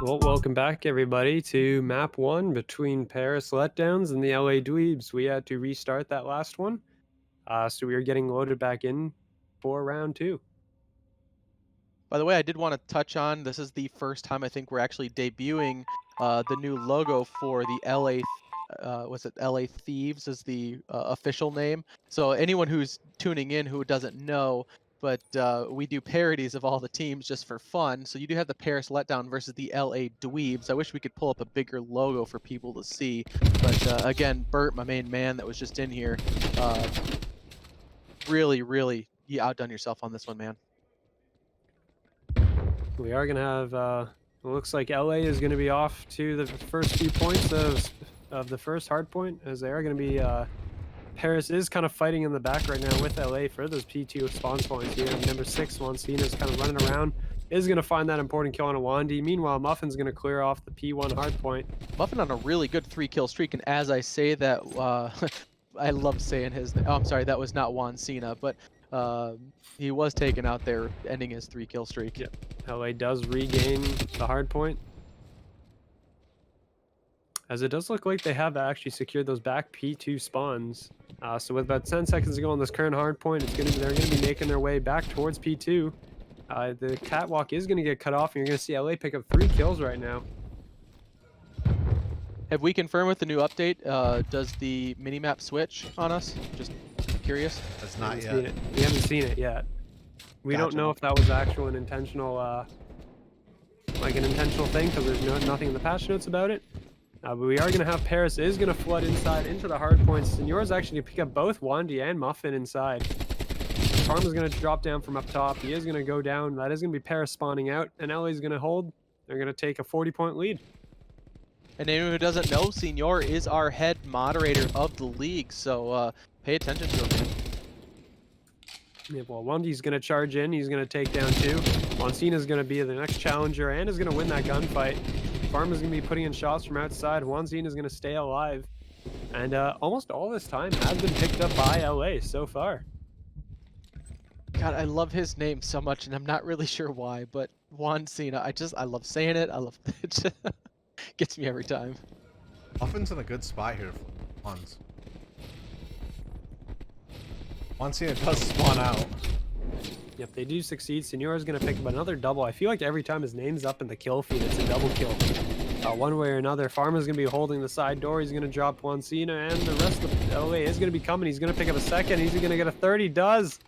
Well, welcome back, everybody, to map 1 between Paris Letdowns and the LA Dweebs. We had to restart that last one, so we are getting loaded back in for round 2. By the way, I did want to touch on this is the first time I think we're actually debuting the new logo for the was it LA Thieves is the official name. So anyone who's tuning in who doesn't know, but we do parodies of all the teams just for fun. So you do have the Paris Letdown versus the LA Dweebs. I wish we could pull up a bigger logo for people to see. But again, Bert, my main man that was just in here, uh, really, you outdone yourself on this one, man. We are going to have, it looks like LA is going to be off to the first few points of the first hard point, as they are going to be, Paris is kind of fighting in the back right now with LA for those P2 spawn points here. Number 6, Wancina's kind of running around, is going to find that important kill on a Wandy. Meanwhile, Muffin's going to clear off the P1 hard point. Muffin on a really good 3-kill streak, and as I say that, I love saying his. Oh, I'm sorry, that was not Juan Cena, but he was taken out there, ending his 3-kill streak. Yep. LA does regain the hard point, as it does look like they have actually secured those back P2 spawns. So with about 10 seconds to go on this current hard point, they're going to be making their way back towards P2. The catwalk is going to get cut off, and you're going to see LA pick up 3 kills right now. Have we confirmed with the new update? Does the minimap switch on us? Just curious. It's not yet. We haven't seen it yet. We don't know if that was actual an intentional, like an intentional thing, because there's nothing in the patch notes about it. But we are going to have Paris is going to flood inside into the hard points. Senor's actually going to pick up both Wandy and Muffin inside. Farm is going to drop down from up top. He is going to go down. That is going to be Paris spawning out, and LA is going to hold. They're going to take a 40-point lead. And anyone who doesn't know, Senor is our head moderator of the league, so pay attention to him. Yeah, well, Wandy's going to charge in. He's going to take down 2. Wancina's going to be the next challenger and is going to win that gunfight. Farm is going to be putting in shots from outside. Wancina is going to stay alive. And almost all this time has been picked up by LA so far. God, I love his name so much, and I'm not really sure why, but Juan Cena, I love saying it. I love it. Gets me every time. Muffin's in a good spot here for ones. Wancina does spawn out. Yep, they do succeed. Senor is going to pick up another double. I feel like every time his name's up in the kill feed, it's a double kill. One way or another, Farm is going to be holding the side door. He's going to drop Wancina, and the rest of LA is going to be coming. He's going to pick up a second. He's going to get a third. He does.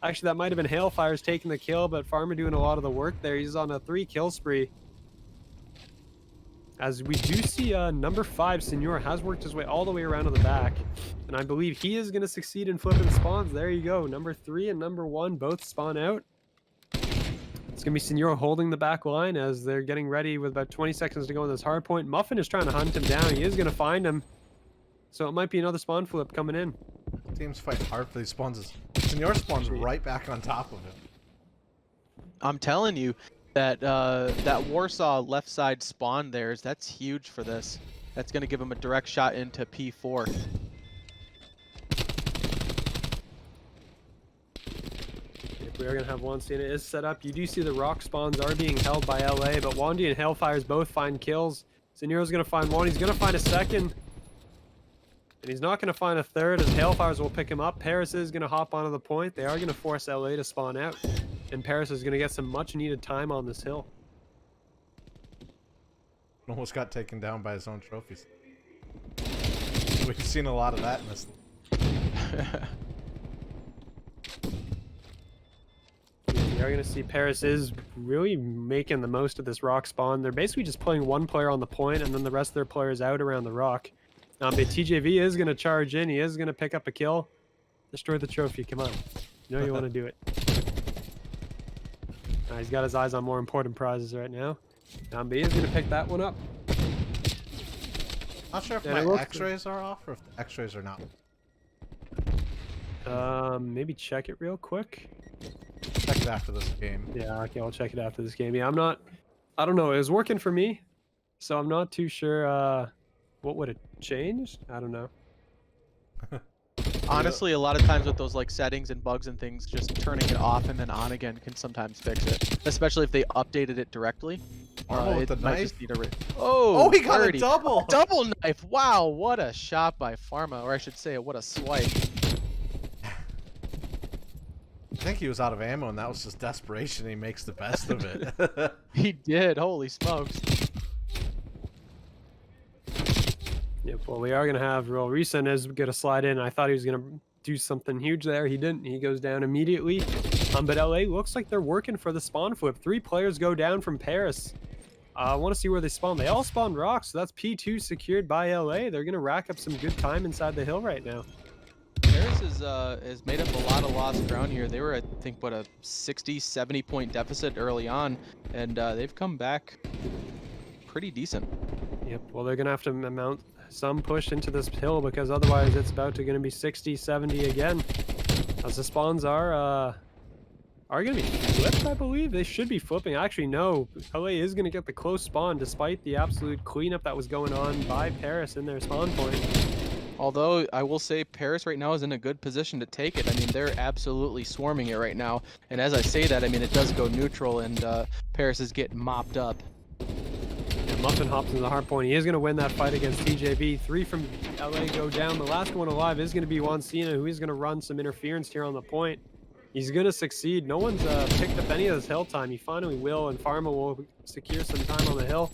Actually, that might have been Hailfire's taking the kill, but Farmer doing a lot of the work there. He's on a 3-kill spree. As we do see number 5, Senor, has worked his way all the way around to the back. And I believe he is going to succeed in flipping spawns. There you go. Number 3 and number 1 both spawn out. It's going to be Senor holding the back line as they're getting ready with about 20 seconds to go on this hard point. Muffin is trying to hunt him down. He is going to find him. So it might be another spawn flip coming in. Teams fight hard for these spawns. Senor spawns right back on top of him. I'm telling you that that Warsaw left side spawn that's huge for this. That's going to give him a direct shot into P4. We are going to have Wancina is set up. You do see the rock spawns are being held by LA, but Wandy and Hailfires both find kills. Senor's going to find one. He's going to find a second. And he's not going to find a third, as Hailfires will pick him up. Paris is going to hop onto the point. They are going to force LA to spawn out. And Paris is going to get some much-needed time on this hill. Almost got taken down by his own trophies. We've seen a lot of that in this. We are going to see Paris is really making the most of this rock spawn. They're basically just playing one player on the point, and then the rest of their players out around the rock. But TJV is going to charge in. He is going to pick up a kill. Destroy the trophy. Come on. You know you want to do it. He's got his eyes on more important prizes right now. But he is going to pick that one up. Not sure if Yeah, my x-rays are off or if the x-rays are not. Maybe check it real quick. Check it after this game. Yeah, okay, I'll check it after this game. Yeah, I don't know. It was working for me, so I'm not too sure what would have changed. I don't know. Honestly, a lot of times with those like settings and bugs and things, just turning it off and then on again can sometimes fix it. Especially if they updated it directly. Armo with the might knife. just need a oh, He got birdie. a double. Double knife! Wow, what a shot by Pharma, or I should say, what a swipe. I think he was out of ammo, and that was just desperation. He makes the best of it. He did. Holy smokes. Yep, well, we are going to have real recent is going to slide in. I thought he was going to do something huge there. He didn't. He goes down immediately. But LA looks like they're working for the spawn flip. 3 players go down from Paris. I want to see where they spawn. They all spawn rocks, so that's P2 secured by LA. They're going to rack up some good time inside the hill right now. Paris has made up a lot of lost ground here. They were, I think, what, a 60, 70 point deficit early on, and they've come back pretty decent. Yep, well, they're going to have to mount some push into this hill because otherwise it's about to going to be 60, 70 again. As the spawns are going to be flipped, I believe. They should be flipping. Actually, no. LA is going to get the close spawn despite the absolute cleanup that was going on by Paris in their spawn point. Although, I will say Paris right now is in a good position to take it. I mean, they're absolutely swarming it right now. And as I say that, I mean, it does go neutral, and Paris is getting mopped up. Yeah, Muffin hops in the hard point. He is going to win that fight against TJB. 3 from LA go down. The last one alive is going to be Juan Cena, who is going to run some interference here on the point. He's going to succeed. No one's picked up any of this hill time. He finally will, and Pharma will secure some time on the hill.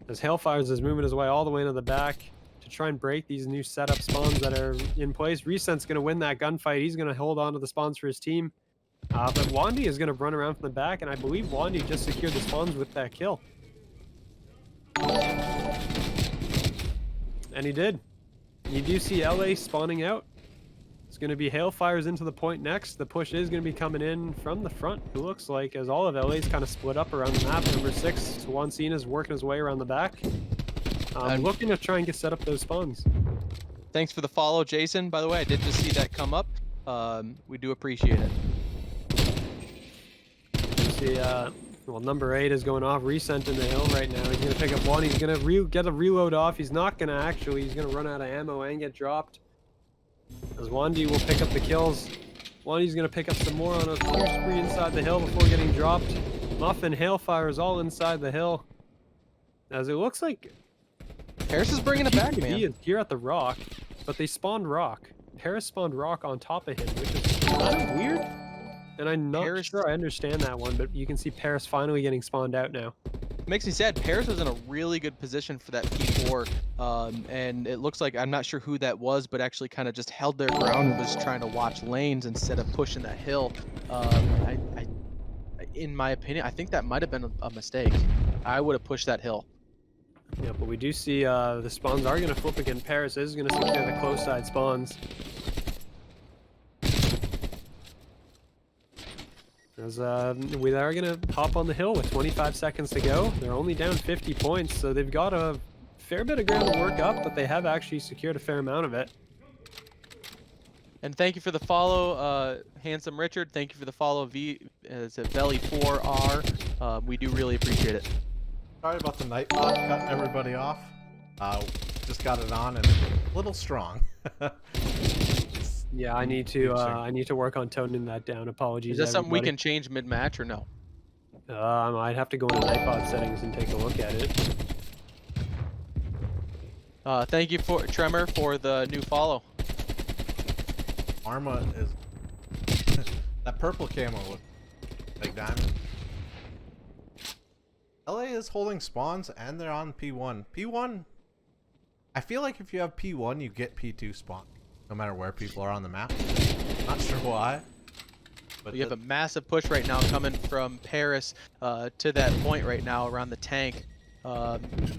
As Hailfires is moving his way all the way into the back to try and break these new setup spawns that are in place. Recent's going to win that gunfight. He's going to hold on to the spawns for his team. But Wandy is going to run around from the back, and I believe Wandy just secured the spawns with that kill. And he did. You do see LA spawning out. It's going to be Hailfires into the point next. The push is going to be coming in from the front, it looks like, as all of LA's kind of split up around the map. Number 6, Juan Cena's working his way around the back. Looking to try and get set up those spawns. Thanks for the follow, Jason. By the way, I did just see that come up. We do appreciate it. You see, well, number 8 is going off. Recent in the hill right now. He's going to pick up one. He's going to get a reload off. He's not going to actually. He's going to run out of ammo and get dropped. As Wandy will pick up the kills. Wandy's going to pick up some more on a clear spree inside the hill before getting dropped. Muffin, Hailfire is all inside the hill. As it looks like Paris is bringing it back, man. Here at the rock, but they spawned rock. Paris spawned rock on top of him, which is kind of weird. And I'm not sure I understand that one, but you can see Paris finally getting spawned out now. Makes me sad. Paris was in a really good position for that P4, and it looks like, I'm not sure who that was, but actually kind of just held their ground and was trying to watch lanes instead of pushing that hill. In my opinion, I think that might have been a mistake. I would have pushed that hill. Yeah, but we do see the spawns are going to flip again. Paris is going to secure the close side spawns. As we are going to hop on the hill with 25 seconds to go. They're only down 50 points, so they've got a fair bit of ground to work up, but they have actually secured a fair amount of it. And thank you for the follow, Handsome Richard. Thank you for the follow, Belly4R. We do really appreciate it. Sorry about the night bot cutting everybody off. Just got it on and a little strong. Yeah, I need to work on toning that down. Apologies. Is that something we everybody. can change mid-match or no? I'd have to go into Nightbot settings and take a look at it. Thank you for Tremor for the new follow. Arma is that purple camo with big diamond. LA is holding spawns and they're on P1. P1, I feel like if you have P1, you get P2 spawn, no matter where people are on the map. Not sure why. But you have a massive push right now coming from Paris to that point right now around the tank.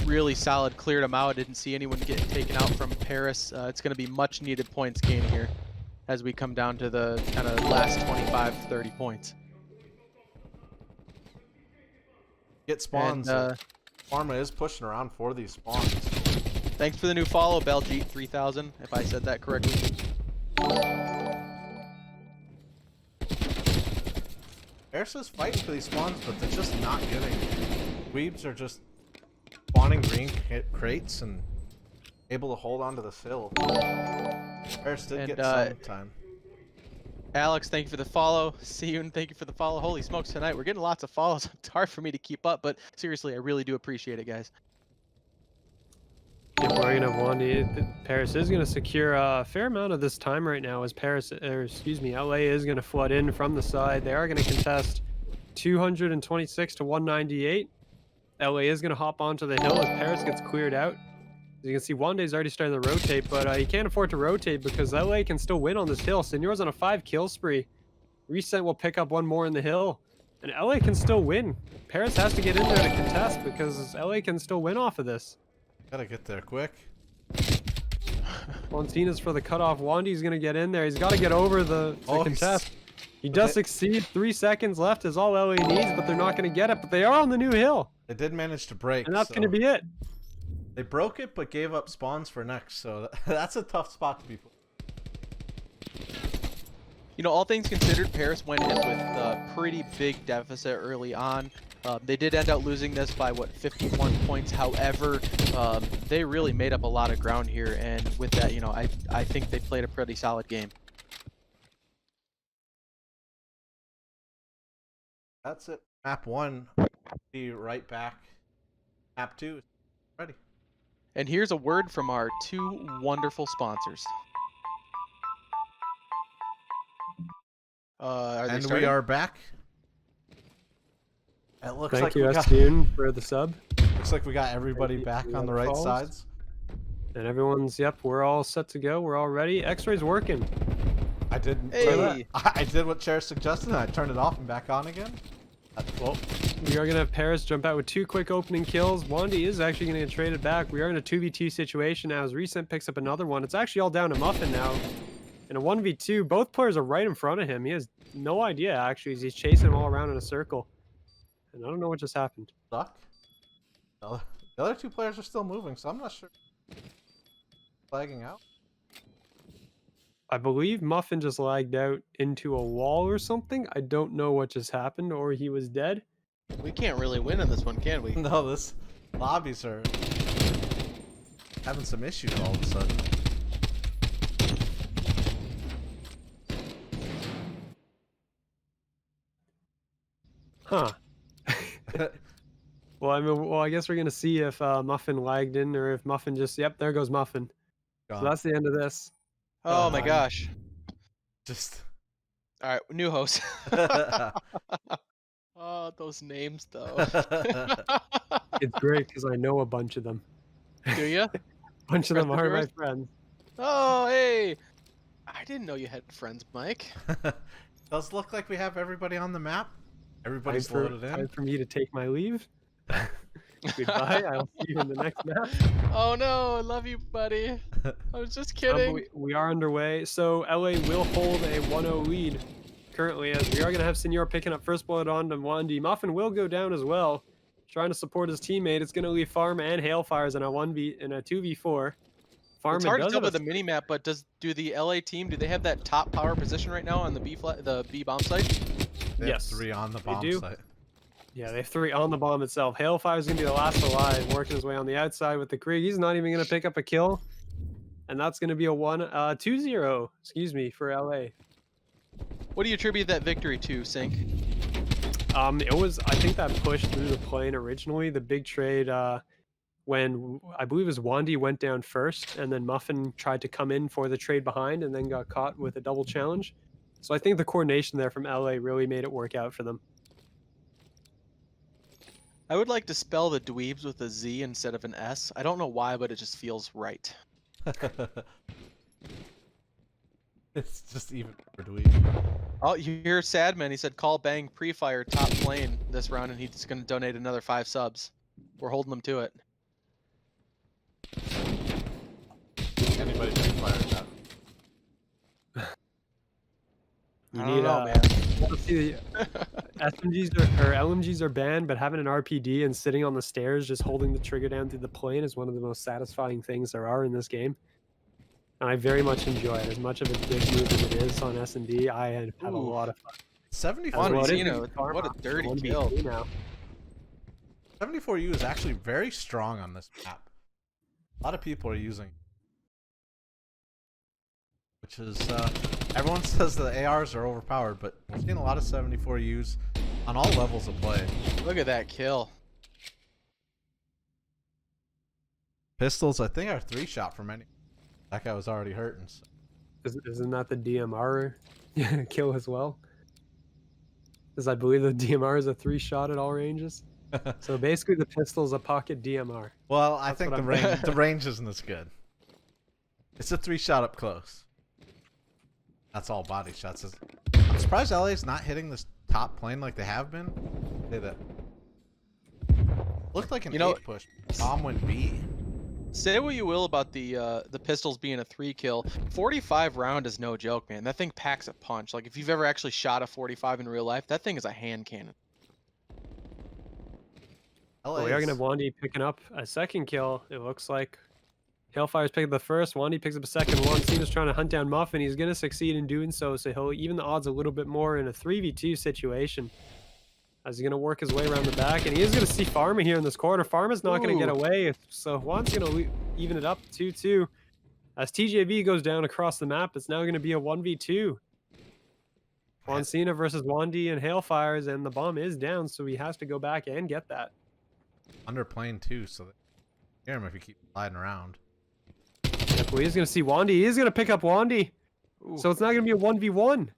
Really solid, cleared them out. Didn't see anyone getting taken out from Paris. It's going to be much needed points gain here as we come down to the kind of last 25-30 points. get spawns. And, Pharma is pushing around for these spawns. Thanks for the new follow, Beljeet 3000, if I said that correctly. Paris is fighting for these spawns, but they're just not getting. Dweebs are just spawning green crates and able to hold on to this hill. Paris did And, get some time. Alex, thank you for the follow. Seun, thank you for the follow. Holy smokes, tonight we're getting lots of follows. It's hard for me to keep up, but seriously, I really do appreciate it, guys. If we're gonna have Wandy, Paris is gonna secure a fair amount of this time right now, as LA is gonna flood in from the side. They are gonna contest 226 to 198. LA is gonna hop onto the hill as Paris gets cleared out. As you can see, Wande's already starting to rotate, but he can't afford to rotate because LA can still win on this hill. Senor's on a 5-kill spree. Reset will pick up one more in the hill, and LA can still win. Paris has to get in there to contest because LA can still win off of this. Gotta get there quick. Montina's for the cutoff. Wandy's gonna get in there. He's got to get over the contest. He does succeed. 3 seconds left is all LA needs, but they're not gonna get it. But they are on the new hill. They did manage to break. And that's gonna be it. They broke it, but gave up spawns for next. So that's a tough spot to be put. You know, all things considered, Paris went in with a pretty big deficit early on. They did end up losing this by, what, 51 points. However, they really made up a lot of ground here. And with that, you know, I think they played a pretty solid game. That's it. Map 1. Be right back. Map 2 is ready. And here's a word from our 2 wonderful sponsors. And we are back. It looks Thank like you, we got, Estune, for the sub. looks like we got everybody back on the right Follows. sides. And everyone's, yep, we're all set to go. We're all ready. X-ray's working. I did. Hey. I did what Chair suggested, and I turned it off and back on again. Well, We are going to have Paris jump out with 2 quick opening kills. Wandy is actually going to get traded back. We are in a 2v2 situation now as Recent picks up another one. It's actually all down to Muffin now. In a 1v2, both players are right in front of him. He has no idea, actually, as he's chasing them all around in a circle. And I don't know what just happened. stuck. The other 2 players are still moving, so I'm not sure. Flagging out. I believe Muffin just lagged out into a wall or something. I don't know what just happened, or he was dead. We can't really win in this one, can we? No, this lobbies are having some issues all of a sudden. Huh. Well, I guess we're gonna see if Muffin lagged in, or if Muffin just. Yep, there goes Muffin. So that's the end of this. Oh my gosh. Just. All right, new host. Oh, those names though. It's great because I know a bunch of them. Do you? A bunch of them Friends of are my yours? friends. Oh, hey. I didn't know you had friends, Mike. Does look like we have everybody on the map. Everybody's Time loaded in. for me to take my leave. Goodbye. I'll see you in the next map. Oh no, I love you, buddy. I was just But kidding. we are underway. So LA will hold a 1-0 lead currently, as we are going to have Senor picking up first blood on to Wandy. Muffin will go down as well, trying to support his teammate. It's going to leave Farm and Hailfires in a 2v4. Farm It's hard to does tell by have the mini map, but do the LA team, do they have that top power position right now on the B bomb site? They have Yes, 3 on the bomb do. site. Yeah, they have 3 on the bomb itself. Hailfire's going to be the last alive, working his way on the outside with the Krieg. He's not even going to pick up a kill. And that's going to be a 2-0, excuse me, for LA. What do you attribute that victory to, Sync? It was, I think, that push through the plane originally. The big trade, when I believe it was Wandy went down first, and then Muffin tried to come in for the trade behind and then got caught with a double challenge. So I think the coordination there from LA really made it work out for them. I would like to spell the Dweebs with a Z instead of an S. I don't know why, but it just feels right. It's just even for Dweebs. Oh, you hear Sadman. He said call bang pre-fire top lane this round, and he's going to donate another 5 subs. We're holding him to it. Anybody can fire that. You I need don't know, man. let's see, SMGs or LMGs are banned, but having an RPD and sitting on the stairs just holding the trigger down through the plane is one of the most satisfying things there are in this game. And I very much enjoy it. As much of a dick move as it is on S&D, I have a Ooh. lot of fun. 74 Juan What is Vecino, it? Farm what a option, dirty 1v2 kill. now. 74U is actually very strong on this map. A lot of people are using. which is everyone says the ARs are overpowered, but we're seeing a lot of 74Us on all levels of play. Look at that kill. Pistols, I think, are 3-shot from any. That guy was already hurting. So. Isn't that the DMR kill as well? Because I believe the DMR is a 3-shot at all ranges. So basically, the pistol's a pocket DMR. Well, I That's think what the range isn't as good. It's a 3-shot up close. That's all body shots. I'm surprised LA's not hitting this top plane like they have been. Say that. Looked like an 8 push. Bomb went B. Say what you will about the pistols being a 3-kill. 45 round is no joke, man. That thing packs a punch. Like if you've ever actually shot a 45 in real life, that thing is a hand cannon. Well, we are gonna have Wandy picking up a second kill. It looks like Hailfire's picking up the first. Wandy picks up a second. Cena's trying to hunt down Muffin. He's gonna succeed in doing so. So he'll even the odds a little bit more in a 3v2 situation. As he's gonna work his way around the back, and he is gonna see Pharma here in this corner. Pharma's not gonna get away, so Juan's gonna even it up 2-2. As TJV goes down across the map, it's now gonna be a 1v2. Juan Cena versus Wandy and Hailfires, and the bomb is down, so he has to go back and get that. Underplaying too, so they hear him if he keeps sliding around. Yep, well, he's gonna see Wandy. He's gonna pick up Wandy. So it's not gonna be a 1v1.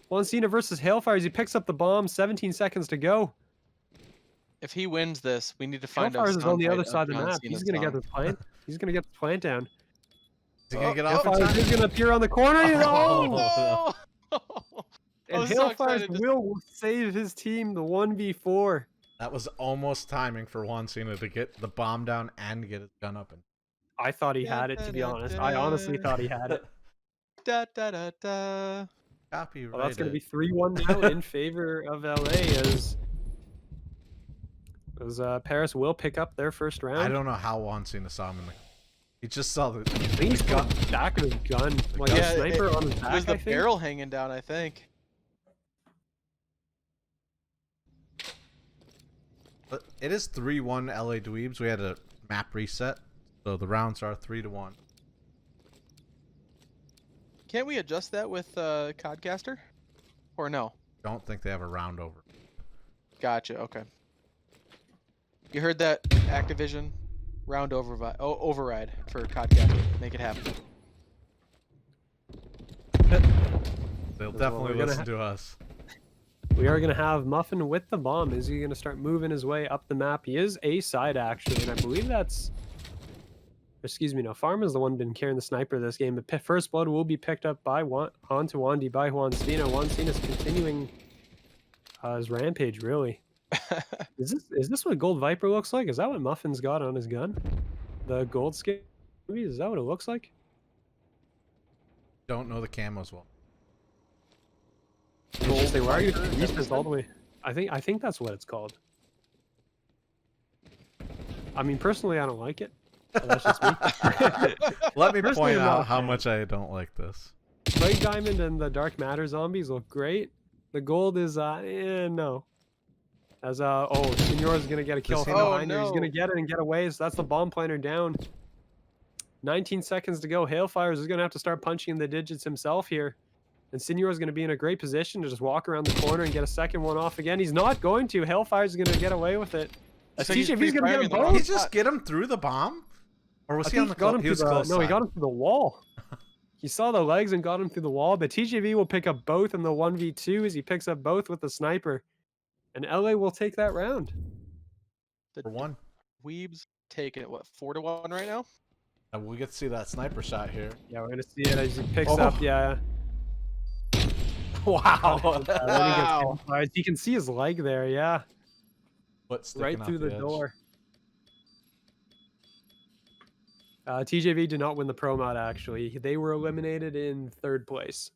Juan Cena versus Hailfires. He picks up the bomb. 17 seconds to go. If he wins this, we need to find out. Hailfires is on the other side of the map. He's gonna get the plant. He's gonna get the plant down. Is he gonna get off? He's gonna appear on the corner. Oh, no! And Hailfires will save his team the 1v4. That was almost timing for Juan Cena to get the bomb down and get his gun up. And I thought he had it, to be honest. I honestly thought he had it. Copyrighted. Well, that's going to be 3-1 now in favor of LA as Paris will pick up their first round. I don't know how Juan Cena saw him in the... He just saw the... I think he's got the back of his gun. Like a sniper on his back, There's the barrel hanging down, I think. But it is 3-1 LA Dweebs. We had a map reset, so the rounds are 3-1. Can't we adjust that with Codcaster? Or no? Don't think they have a round over. Gotcha, okay. You heard that, Activision? Round override for Codcaster. Make it happen. They'll definitely listen to us. We are going to have Muffin with the bomb. Is he going to start moving his way up the map? He is A side, actually, and I believe that's... Excuse me, no. Pharma's the one been carrying the sniper this game. But first blood will be picked up by onto Wandy by Juan Cena. Juan Cena's continuing his rampage, really. Is this what Gold Viper looks like? Is that what Muffin's got on his gun? The gold skin? Is that what it looks like? Don't know the camos well. Interesting. Why are you this all the way? I think that's what it's called. I mean, personally, I don't like it. So that's just me. Let me point out how much I don't like this. Bright Diamond and the Dark Matter zombies look great. The gold is no. As Senor's gonna get a kill from behind her. He's gonna get it and get away. So that's the bomb planter down. 19 seconds to go. Hailfires is gonna have to start punching in the digits himself here. And Senor's going to be in a great position to just walk around the corner and get a second one off again. He's not going to. Hailfire's going to get away with it. TJV's going to get him both. Did he just get him through the bomb? Or was he on the close? He was close. No, he got him through the wall. He saw the legs and got him through the wall. But TJV will pick up both in the 1v2 as he picks up both with the sniper. And LA will take that round. For one. Dweebs taking it, what, 4-1 right now? And we get to see that sniper shot here. Yeah, we're going to see it as he picks up. Yeah. Wow. Wow. You can see his leg there, yeah. Right through the door. TJV did not win the pro mod, actually. They were eliminated in 3rd place.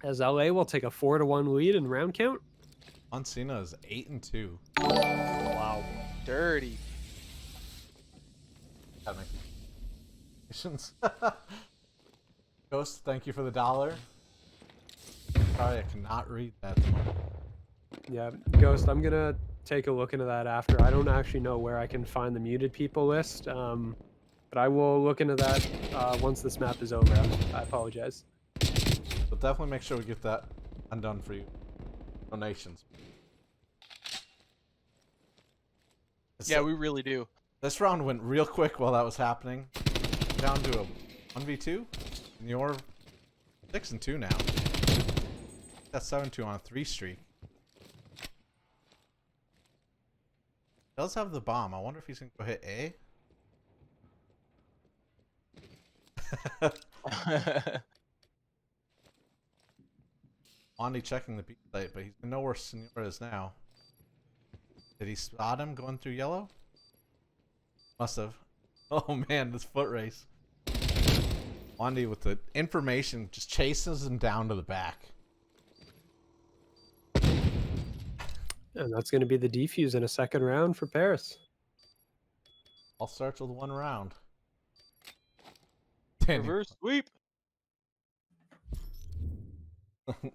As LA will take a 4-1 lead in round count. Juan Cena is 8-2. Wow. Dirty. Congratulations. Ghost, thank you for the $1. Sorry, I cannot read that. Yeah, Ghost, I'm gonna take a look into that after. I don't actually know where I can find the muted people list. But I will look into that once this map is over. I apologize. But definitely make sure we get that undone for you. Donations. Yeah, we really do. This round went real quick while that was happening. Down to a 1v2. And you're 6-2 now. That's 7-2 on a 3 streak. Does have the bomb. I wonder if he's gonna go hit A. Wandy checking the B site, but he's gonna know where Senor is now. Did he spot him going through yellow? Must have. Oh man, this foot race. Wandy with the information just chases him down to the back. And that's going to be the defuse in a second round for Paris. All starts with 1 round. Reverse sweep.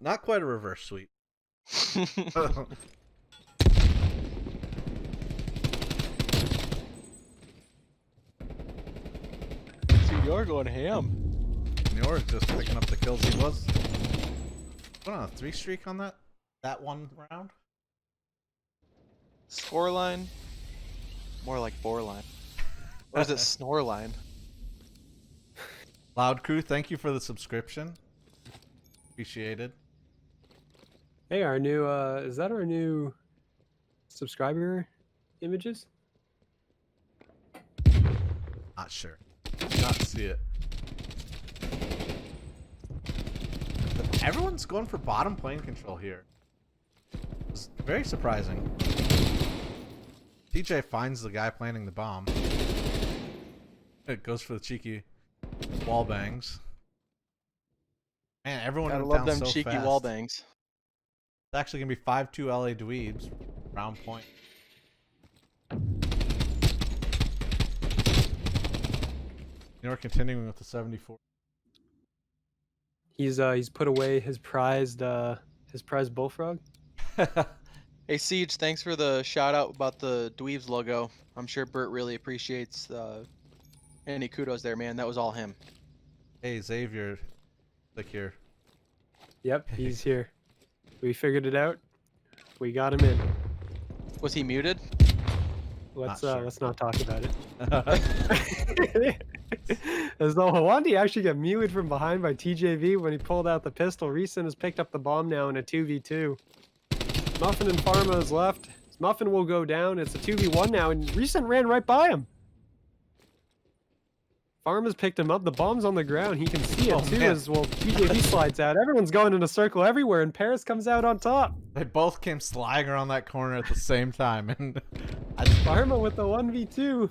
Not quite a reverse sweep. You're going ham. Senor is just picking up the kills he was. What on a 3 streak on that 1 round? Scoreline? More like boreline. Or is it snoreline? Loud Crew, thank you for the subscription. Appreciated. Hey, our new, is that our new subscriber images? Not sure. Did not see it. Everyone's going for bottom plane control here. It's very surprising. TJ finds the guy planting the bomb. It goes for the cheeky wall bangs. Man, everyone Gotta went love down them so cheeky fast. wall bangs. It's actually gonna be 5-2 LA Dweebs. Round point. You're continuing with the 74. He's put away his prized bullfrog. Hey Siege, thanks for the shout out about the Dweebs logo. I'm sure Bert really appreciates any kudos there, man. That was all him. Hey Xavier, click here. Yep, he's here. We figured it out. We got him in. Was he muted? Let's Not sure. let's not talk about it. As though Hawandi actually got muted from behind by TJV when he pulled out the pistol. Recent has picked up the bomb now in a 2v2. Muffin and Pharma is left. Muffin will go down. It's a 2v1 now, and Recent ran right by him. Pharma's picked him up. The bomb's on the ground. He can see it too, man. as well. TJV slides out. Everyone's going in a circle everywhere, and Paris comes out on top. They both came sliding around that corner at the same time, and Pharma with the 1v2.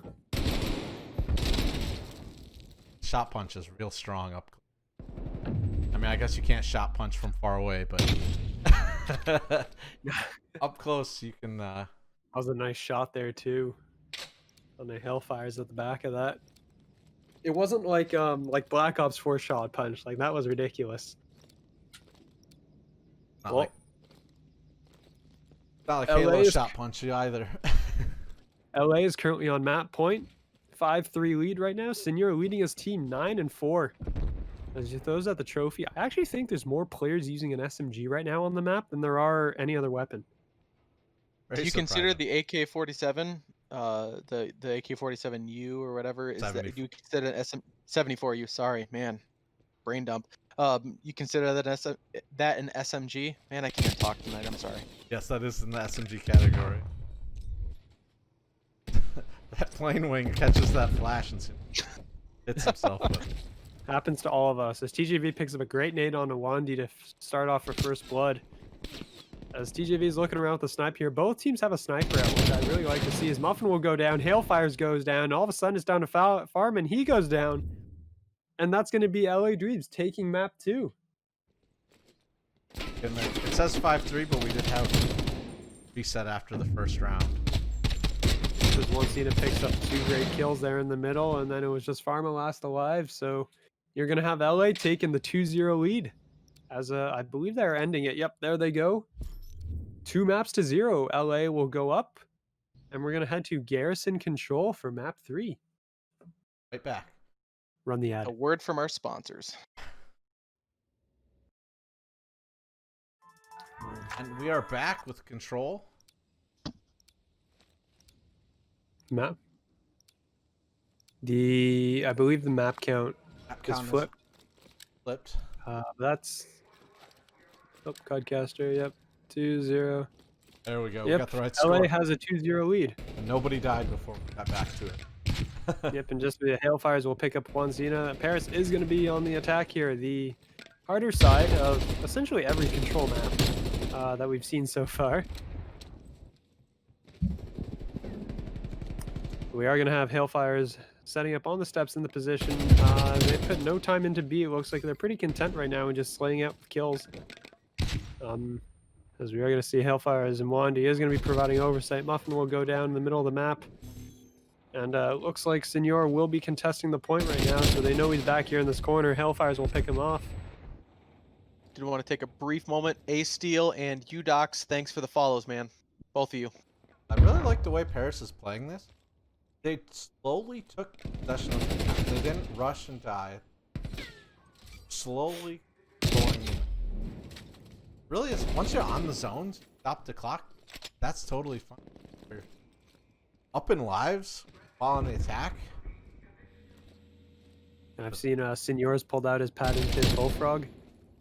shot punch is real strong up. I mean, I guess you can't shot punch from far away, but up close you can. That was a nice shot there too. On the Hellfires at the back of that. It wasn't like Black Ops 4 shot punch. Like that was ridiculous. Not Well, like LA Halo is- shot punch either. LA is currently on map point. 5-3 lead right now. Senor leading his team 9-4. As he throws out the trophy. I actually think there's more players using an SMG right now on the map than there are any other weapon. Do you consider the AK-47, the AK-47U or whatever, is that 74. you consider an SM-74U? Sorry, man, brain dump. You consider that an SMG? Man, I can't talk tonight. I'm sorry. Yes, that is in the SMG category. That plane wing catches that flash and hits himself. But Happens to all of us. As TJV picks up a great nade on Awandi to start off for first blood. As TJV is looking around with the snipe here, both teams have a sniper out, which I really like to see. As Muffin will go down, Hailfires goes down, all of a sudden it's down to Farman, he goes down. And that's going to be LA Dweebs taking map 2. it says 5-3, but we did have reset after the first round. Because Oncina picks up 2 great kills there in the middle, and then it was just Pharma last alive. So you're going to have LA taking the 2-0 lead. As I believe they're ending it. Yep, there they go. 2 maps to 0. LA will go up, and we're going to head to Garrison Control for map 3. Right back. Run the ad. A word from our sponsors. And we are back with control. Map. I believe the map count Map is count flipped. Flipped. That's Codcaster. Yep, 2-0. There we go. Yep. We got the right LA score. has a 2-0 lead. Nobody died before we got back to it. Yep, and just the Hailfires will pick up Juancina. Paris is going to be on the attack here. The harder side of essentially every control map that we've seen so far. We are going to have Hailfires setting up on the steps in the position. They put no time into B. It looks like they're pretty content right now and just slaying out kills. As we are going to see Hailfires and Wandy is going to be providing oversight. Muffin will go down in the middle of the map. And it looks like Senor will be contesting the point right now, so they know he's back here in this corner. Hailfires will pick him off. Did want to take a brief moment. A-Steel and Udox, thanks for the follows, man. Both of you. I really like the way Paris is playing this. They slowly took possession of the map. They didn't rush and die. Slowly going in. Really, is once you're on the zones, stop the clock. That's totally fine. You're up in lives while on the attack. And I've seen Senor's pulled out his patented bullfrog.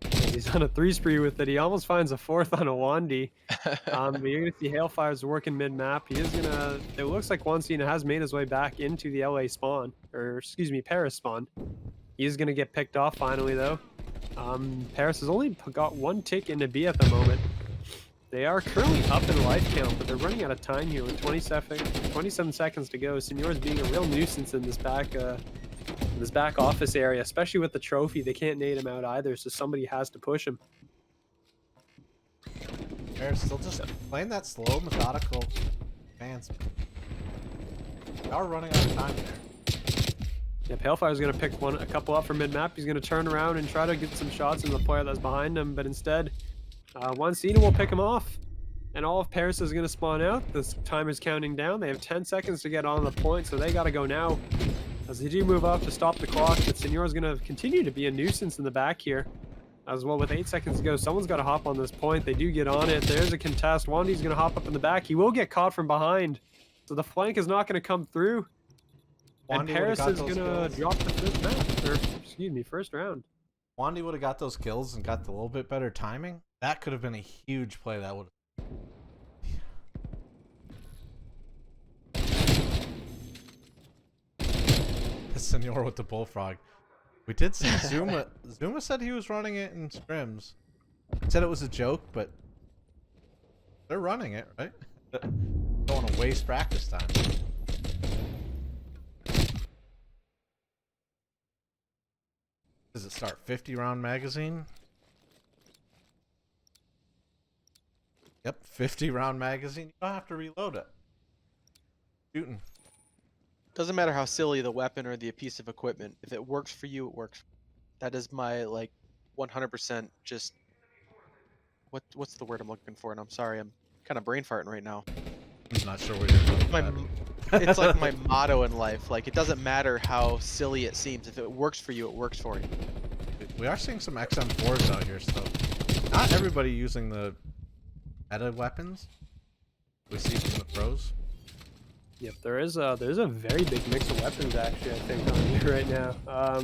He's on a 3 spree with it. He almost finds a 4th on a Wandy. But you're going to see Hailfires working mid-map. He is going to... It looks like Juancina has made his way back into the LA spawn. Or, excuse me, Paris spawn. He's going to get picked off finally, though. Paris has only got 1 tick into B at the moment. They are currently up in life count, but they're running out of time here with 27 seconds to go. Senor's being a real nuisance in this back office area, especially with the trophy. They can't nade him out either, so somebody has to push him. Paris still just playing that slow, methodical advance. They are running out of time there. Yep, Hailfire's going to pick a couple up from mid-map. He's going to turn around and try to get some shots in the player that's behind him, but instead, Juancina will pick him off. And all of Paris is going to spawn out. This timer's counting down. They have 10 seconds to get on the point, so they got to go now. As they do move up to stop the clock, but Senor's going to continue to be a nuisance in the back here. As well, with 8 seconds to go, someone's got to hop on this point. They do get on it. There's a contest. Wandy's going to hop up in the back. He will get caught from behind. So the flank is not going to come through. And Wandy Paris is would've got going those to kills. drop the first map. Or, excuse me, first round. Wandy would have got those kills and got the little bit better timing. That could have been a huge play. That would have. Senor with the bullfrog. We did see Zuma. Zuma said he was running it in scrims. He said it was a joke, but they're running it, right? Don't want to waste practice time. Does it start 50 round magazine? Yep, 50 round magazine. You don't have to reload it. Shooting. Doesn't matter how silly the weapon or the piece of equipment. If it works for you, it works. That is my, like, 100% just... What's the word I'm looking for? And I'm sorry, I'm kind of brain farting right now. I'm not sure what you're doing. It's like my motto in life. Like, it doesn't matter how silly it seems. If it works for you, it works for you. We are seeing some XM4s out here, so not everybody using the meta weapons we see from the pros. Yep, there's a very big mix of weapons actually, I think, on here right now.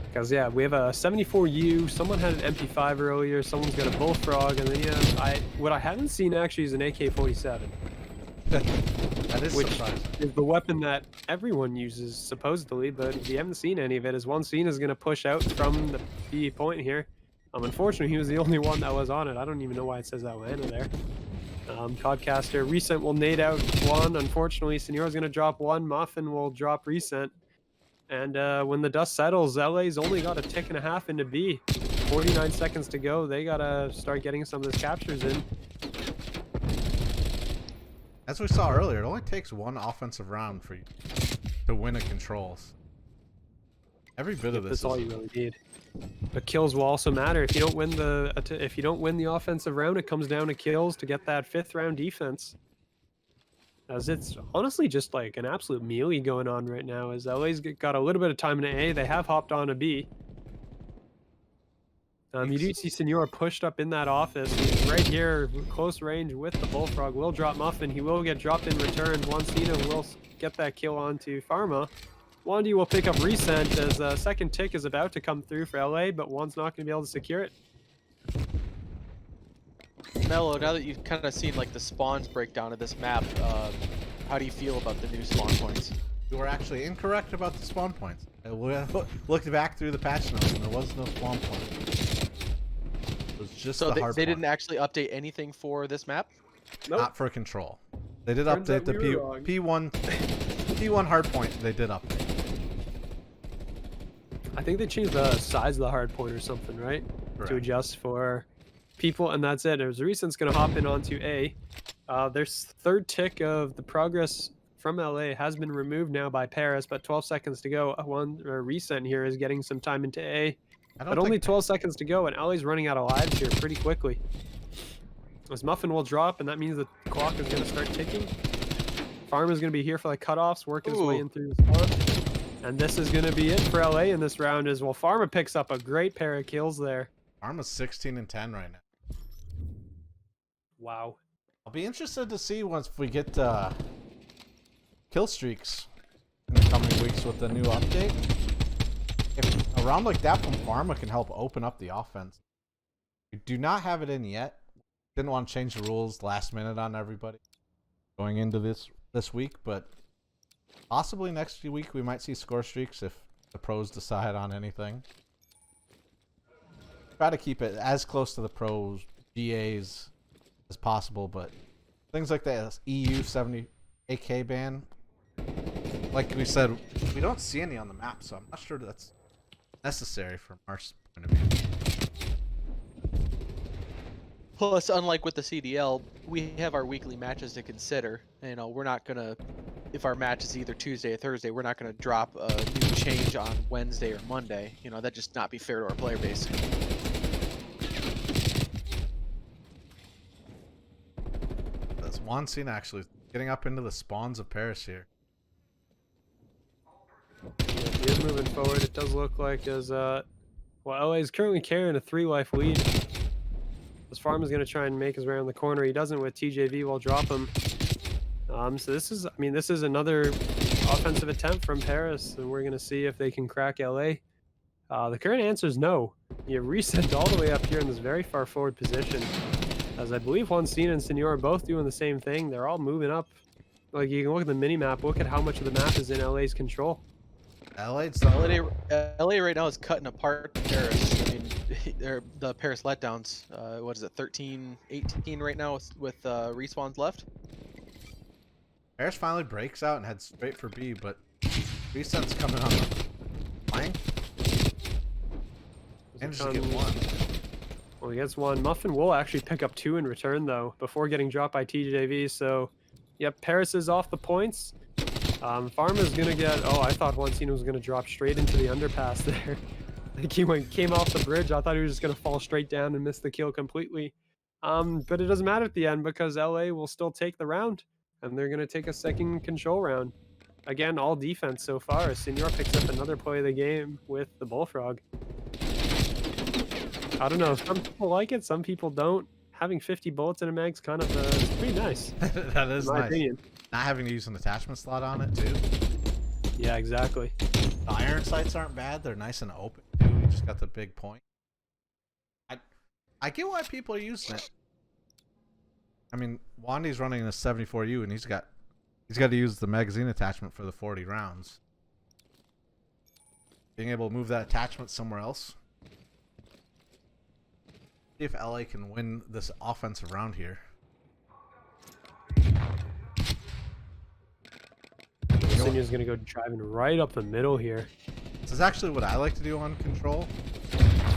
Because yeah, we have a 74U. Someone had an MP5 earlier. Someone's got a bullfrog, and then what I haven't seen actually is an AK-47. That is Which surprising. is the weapon that everyone uses supposedly, but if you haven't seen any of it, as Juancina is going to push out from the B point here. Unfortunately, he was the only one that was on it. I don't even know why it says Atlanta there. Codcaster, Recent will nade out one. Unfortunately, Senor's going to drop one. Muffin will drop Recent. And when the dust settles, LA's only got a tick and a half into B. 49 seconds to go. They got to start getting some of those captures in. As we saw earlier, it only takes one offensive round for you to win a controls. Every bit of this That's all you really need. But kills will also matter. If you don't win the offensive round, it comes down to kills to get that 5th round defense. as it's honestly just like an absolute melee going on right now. As LA's got a little bit of time in A, they have hopped on a B. You do see Senor pushed up in that office. He's right here, close range with the Bullfrog. Will drop Muffin. He will get dropped in return. Juancina will get that kill onto Pharma. Wandy will pick up Resent as a second tick is about to come through for LA, but one's not going to be able to secure it. Mello, now that you've kind of seen like the spawns breakdown of this map, how do you feel about the new spawn points? You were actually incorrect about the spawn points. I looked back through the patch notes and there was no spawn point. It was just So the hard they point. didn't actually update anything for this map? Nope. Not for control. They did Turns update out the we were wrong. P1 hard point. They did update. I think they changed the size of the hard point or something, right? Correct. To adjust for people, and that's it. There's Resent's going to hop in onto A. Their third tick of the progress from LA has been removed now by Paris, but 12 seconds to go. Resent here is getting some time into A, but only 12 seconds to go, and LA's running out of lives here pretty quickly. As Muffin will drop, and that means the clock is going to start ticking. Farm is going to be here for the cutoffs, working his way in through the spawn. And this is going to be it for LA in this round as well. Pharma picks up a great pair of kills there. Pharma's 16 and 10 right now. Wow. I'll be interested to see once we get kill streaks in the coming weeks with the new update. If a round like that from Pharma can help open up the offense. We do not have it in yet. Didn't want to change the rules last minute on everybody going into this week, but possibly next week we might see score streaks if the pros decide on anything. Try to keep it as close to the pros, GAs as possible, but things like the EU 70 AK ban, like we said, we don't see any on the map, so I'm not sure that's necessary from our point of view. Plus, unlike with the CDL, we have our weekly matches to consider. You know, we're not gonna, if our match is either Tuesday or Thursday, we're not gonna drop a new change on Wednesday or Monday. You know, that'd just not be fair to our player base. That's one scene actually getting up into the spawns of Paris here. Yeah, he is moving forward. It does look like as well, LA is currently carrying a 3-life lead. This Farm is going to try and make his way around the corner. He doesn't with TJV. Will drop him. So this is, I mean, this is another offensive attempt from Paris, and we're going to see if they can crack LA. The current answer is no. You reset all the way up here in this very far forward position. As I believe Juancina and Senor are both doing the same thing. They're all moving up. Like, you can look at the mini-map. Look at how much of the map is in LA's control. LA right now is cutting apart Paris. I mean, they're the Paris Letdowns. What is it, 13, 18 right now with respawns left? Paris finally breaks out and heads straight for B, but Reset's coming on the flank. Manages to get one. Well, he gets one. Muffin will actually pick up 2 in return, though, before getting dropped by TJV. So, yep, Paris is off the points. Pharma's going to get... Oh, I thought Juancina was going to drop straight into the underpass there. I think he came off the bridge. I thought he was just going to fall straight down and miss the kill completely. But it doesn't matter at the end because LA will still take the round. And they're going to take a second control round. Again, all defense so far. Senor picks up another play of the game with the Bullfrog. I don't know. Some people like it. Some people don't. Having 50 bullets in a mag's kind of it's pretty nice. That is in my nice. opinion. Not having to use an attachment slot on it, too. Yeah, exactly. The iron sights aren't bad. They're nice and open, too. You just got the big point. I get why people are using it. I mean, Wandy's running a 74U, and he's got to use the magazine attachment for the 40 rounds. Being able to move that attachment somewhere else. See if LA can win this offensive round here. Senyor's going to go driving right up the middle here. This is actually what I like to do on control.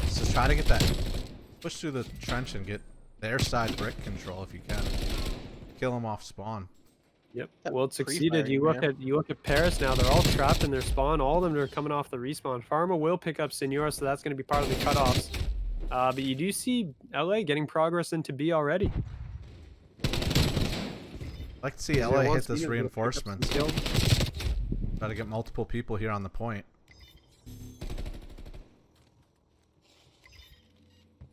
Is to try to get that push through the trench and get their side brick control if you can. Kill them off spawn. Yep. Well, it succeeded. You look at Paris now. They're all trapped in their spawn. All of them are coming off the respawn. Pharma will pick up Senor, so that's going to be part of the cutoffs. But you do see LA getting progress into B already. like to see Yeah, LA hit once this again, we'll pick up some reinforcements. kills. Try to get multiple people here on the point.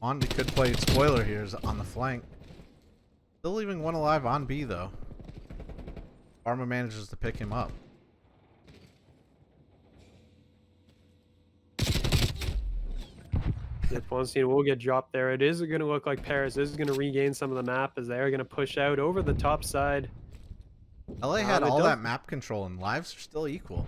Mondi could play spoiler here on the flank. Still leaving one alive on B though. Pharma manages to pick him up. If Fonseca will get dropped there, it is going to look like Paris is going to regain some of the map as they are going to push out over the top side. LA had it all does- that map control and lives are still equal.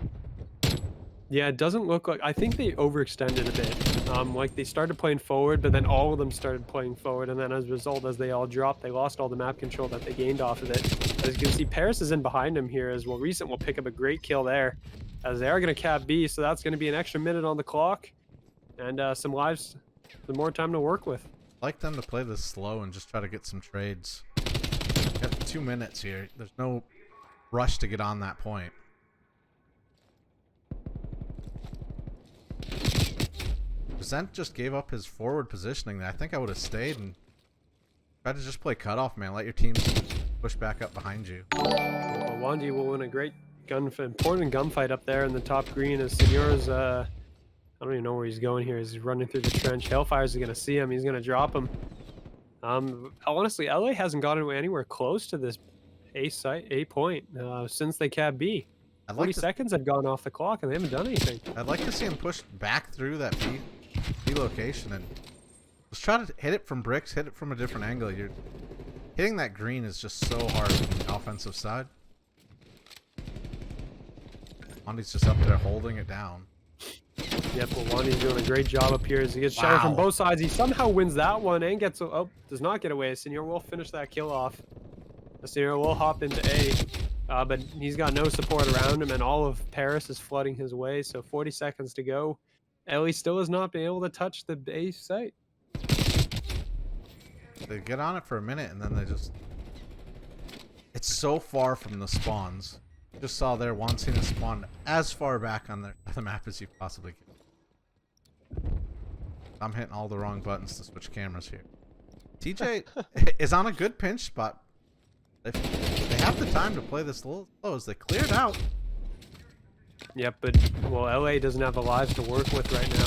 Yeah, it doesn't look like... I think they overextended a bit. Like, they started playing forward, but then all of them started playing forward, and then as a result, as they all dropped, they lost all the map control that they gained off of it. As you can see, Paris is in behind him here as well. Recent will pick up a great kill there, as they are going to cap B, so that's going to be an extra minute on the clock, and some lives, some more time to work with. I like them to play this slow and just try to get some trades. We have 2 minutes here. There's no rush to get on that point. Zent just gave up his forward positioning there. I think I would have stayed and tried to just play cutoff, man. Let your team push back up behind you. Well, Wandy will win a great important gunfight up there in the top green as Senor's, I don't even know where he's going here. He's running through the trench. Hellfire's going to see him. He's going to drop him. Honestly, LA hasn't gotten anywhere close to this A point since they capped B. 40 seconds have gone off the clock and they haven't done anything. I'd like to see him push back through that B location and let's try to hit it from bricks, hit it from a different angle. You're hitting that green is just so hard on the offensive side. Wandy's just up there holding it down. Yep, well, Wandy's doing a great job up here as he gets shot from both sides. He somehow wins that one and gets, does not get away. Senor will finish that kill off. Senor will hop into A, but he's got no support around him and all of Paris is flooding his way. So 40 seconds to go. Ellie still has not been able to touch the A site. They get on it for a minute and then they just... It's so far from the spawns. Just saw there, Wansina spawned as far back on the map as you possibly can. I'm hitting all the wrong buttons to switch cameras here. TJ is on a good pinch spot. They have the time to play this a little slow as they cleared out. Yep, but, well, LA doesn't have the lives to work with right now.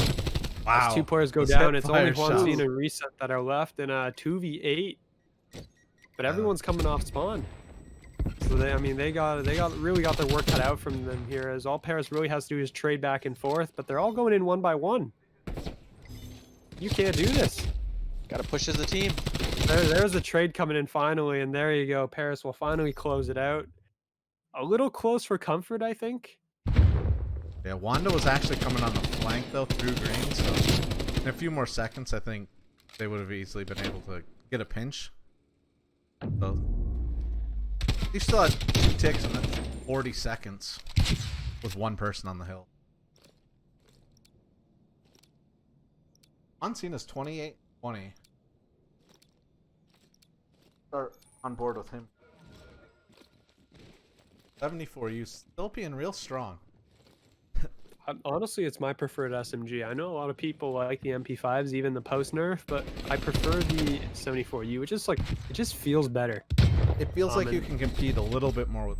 Wow. As 2 players go Those down, it's only hip-fire shots. Juancina and Reset that are left in a 2v8. But everyone's coming off spawn. So they really got their work cut out from them here, as all Paris really has to do is trade back and forth, but they're all going in 1 by 1. You can't do this. Gotta push as a team. There's a trade coming in finally, and there you go. Paris will finally close it out. A little close for comfort, I think. Yeah, Wanda was actually coming on the flank though through green, so in a few more seconds I think they would have easily been able to get a pinch. So he still had 2 ticks in 40 seconds with 1 person on the hill. Unseen 28-20. Start on board with him. 74U still being real strong. Honestly, it's my preferred SMG. I know a lot of people like the MP5s, even the post nerf, but I prefer the 74U. It just feels better. It feels like you can compete a little bit more with,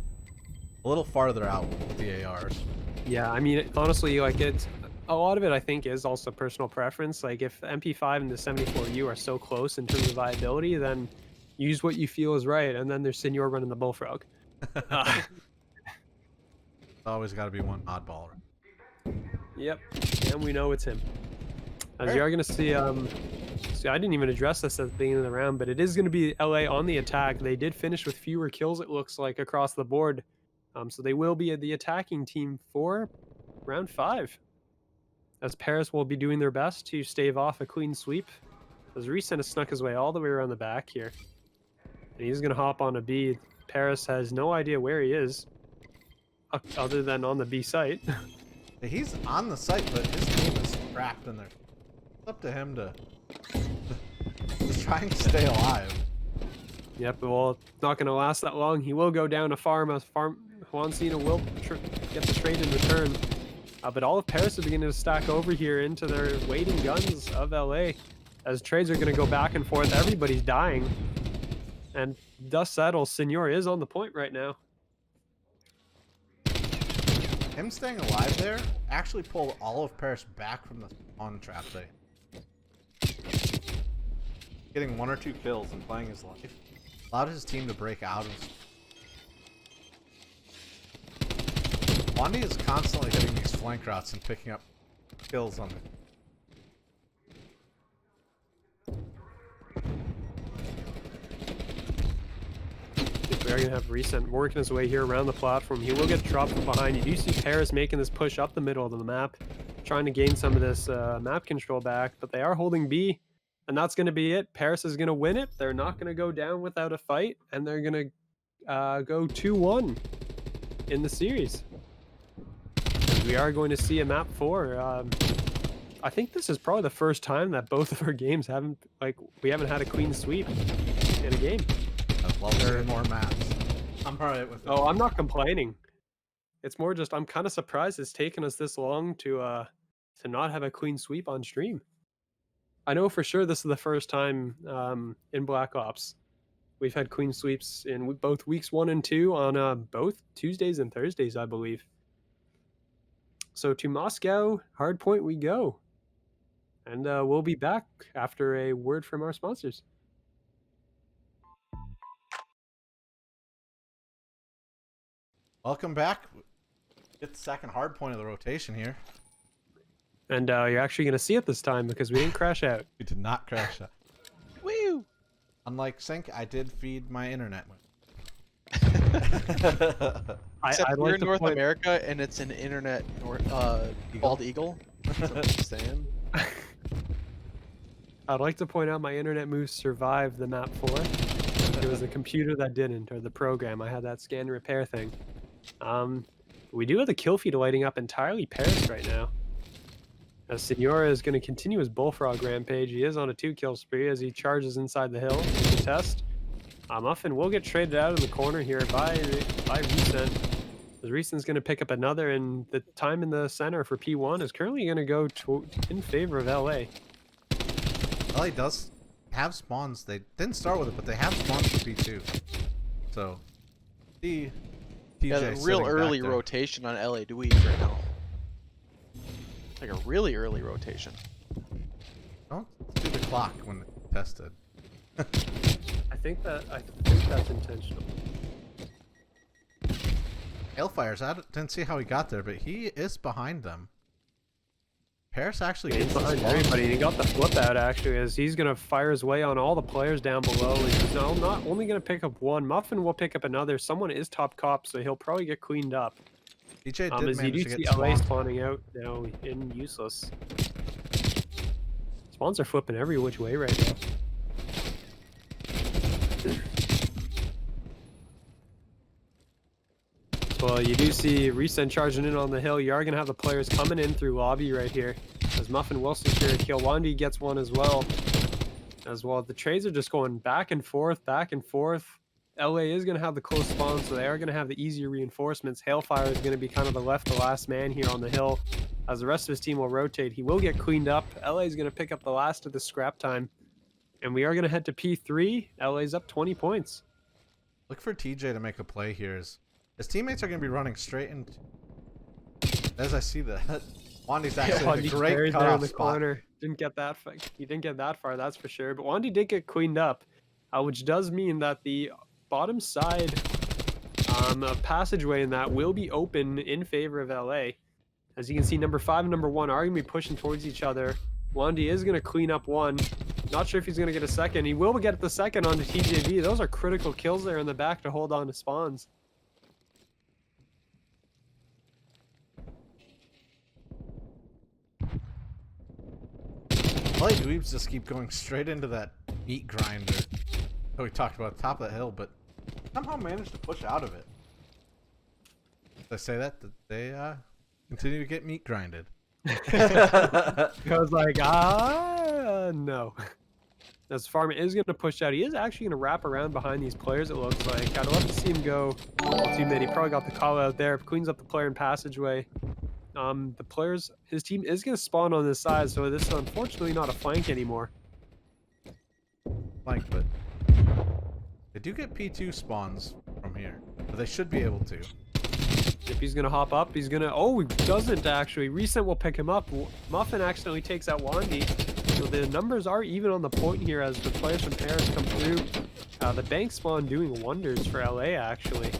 a little farther out with the ARs. Yeah, I mean, honestly, like it's a lot of it. I think is also personal preference. Like if MP5 and the 74U are so close in terms of viability, then use what you feel is right. And then there's Senor running the Bullfrog. It's always got to be one oddball. Right? Yep, and we know it's him. As you are going to see, see, I didn't even address this at the beginning of the round, but it is going to be LA on the attack. They did finish with fewer kills, it looks like, across the board. So they will be the attacking team for round 5. As Paris will be doing their best to stave off a clean sweep. As Recent has snuck his way all the way around the back here. And he's going to hop on a B. Paris has no idea where he is, other than on the B site. He's on the site, but his team is trapped in there. It's up to him to just try and stay alive. Yep, well, it's not going to last that long. He will go down a farm. Juancina will get the trade in return. But all of Paris are beginning to stack over here into their waiting guns of LA. As trades are going to go back and forth, everybody's dying. And dust settles. Senor is on the point right now. Him staying alive there actually pulled all of Paris back from the spawn trap they. Getting 1 or 2 kills and playing his life allowed his team to break out of. Wandy is constantly hitting these flank routes and picking up kills on it. We are going to have Recent working his way here around the platform. He will get dropped from behind. You do see Paris making this push up the middle of the map, trying to gain some of this map control back, but they are holding B, and that's going to be it. Paris is going to win it. They're not going to go down without a fight, and they're going to go 2-1 in the series. We are going to see a map 4. I think this is probably the first time that both of our games we haven't had a clean sweep in a game. I'd love to see more maps. I'm alright with it. Oh, I'm not complaining. It's more just I'm kind of surprised it's taken us this long to not have a clean sweep on stream. I know for sure this is the first time in Black Ops we've had clean sweeps in both weeks 1 and 2 on both Tuesdays and Thursdays, I believe. So to Moscow, hardpoint we go. And we'll be back after a word from our sponsors. Welcome back. Get the second hard point of the rotation here. And you're actually going to see it this time because we didn't crash out. We did not crash out. Woo! Unlike Sync, I did feed my internet. Except I'd we're like in to North point- America and it's an internet bald eagle. That's what I'm saying. I'd like to point out my internet moves survived the map 4. It was the computer that didn't, or the program. I had that scan and repair thing. We do have the kill feed lighting up entirely Paris right now. As Senora is going to continue his bullfrog rampage. He is on a 2-kill spree as he charges inside the hill to test. Muffin will get traded out in the corner here by Recent. As Recent's going to pick up another, and the time in the center for P1 is currently going to go in favor of LA. LA does have spawns. They didn't start with it, but they have spawns for P2. So, TJ Yeah, the real early rotation on LA Dweebs right now. Like a really early rotation. Don't do the clock when tested. I think that's intentional. Hailfires, I didn't see how he got there, but he is behind them. Paris actually He's gets the behind spawn. everybody. He got the flip out actually, as he's gonna fire his way on all the players down below. He's not only gonna pick up one. Muffin will pick up another. Someone is top cop, so he'll probably get cleaned up. TJ did As you manage do to see get LA spawned. spawning out now in useless. Spawns are flipping every which way right now. Well, you do see Recent charging in on the hill. You are going to have the players coming in through lobby right here. As Muffin will secure a kill. Wandy gets one as well. The trades are just going back and forth, back and forth. LA is going to have the close spawn, so they are going to have the easier reinforcements. Hailfire is going to be kind of the last man here on the hill. As the rest of his team will rotate, he will get cleaned up. LA is going to pick up the last of the scrap time. And we are going to head to P3. LA's up 20 points. Look for TJ to make a play here. His teammates are going to be running straight into... As I see that, Wandy's actually in a great there in cutoff the spot. corner. Didn't get that far. He didn't get that far, that's for sure. But Wandy did get cleaned up, which does mean that the bottom side passageway in that will be open in favor of LA. As you can see, number 5 and number 1 are going to be pushing towards each other. Wandy is going to clean up one. Not sure if he's going to get a second. He will get the second onto TJB. Those are critical kills there in the back to hold on to spawns. LA Dweebs just keep going straight into that meat grinder that we talked about at the top of the hill, but somehow managed to push out of it. Did I say that they continue to get meat grinded? I was like, no. As Farm is going to push out. He is actually going to wrap around behind these players, it looks like. I'd love to see him go too many. Probably got the call out there. Cleans up the player in passageway. The players, his team is going to spawn on this side, so this is unfortunately not a flank anymore. Flank, but They do get P2 spawns from here, but they should be able to. If he's gonna hop up, he's gonna. Oh, he doesn't actually. Recent will pick him up. Muffin accidentally takes out Wandy. So the numbers are even on the point here as the players from Paris come through. The bank spawn doing wonders for LA actually.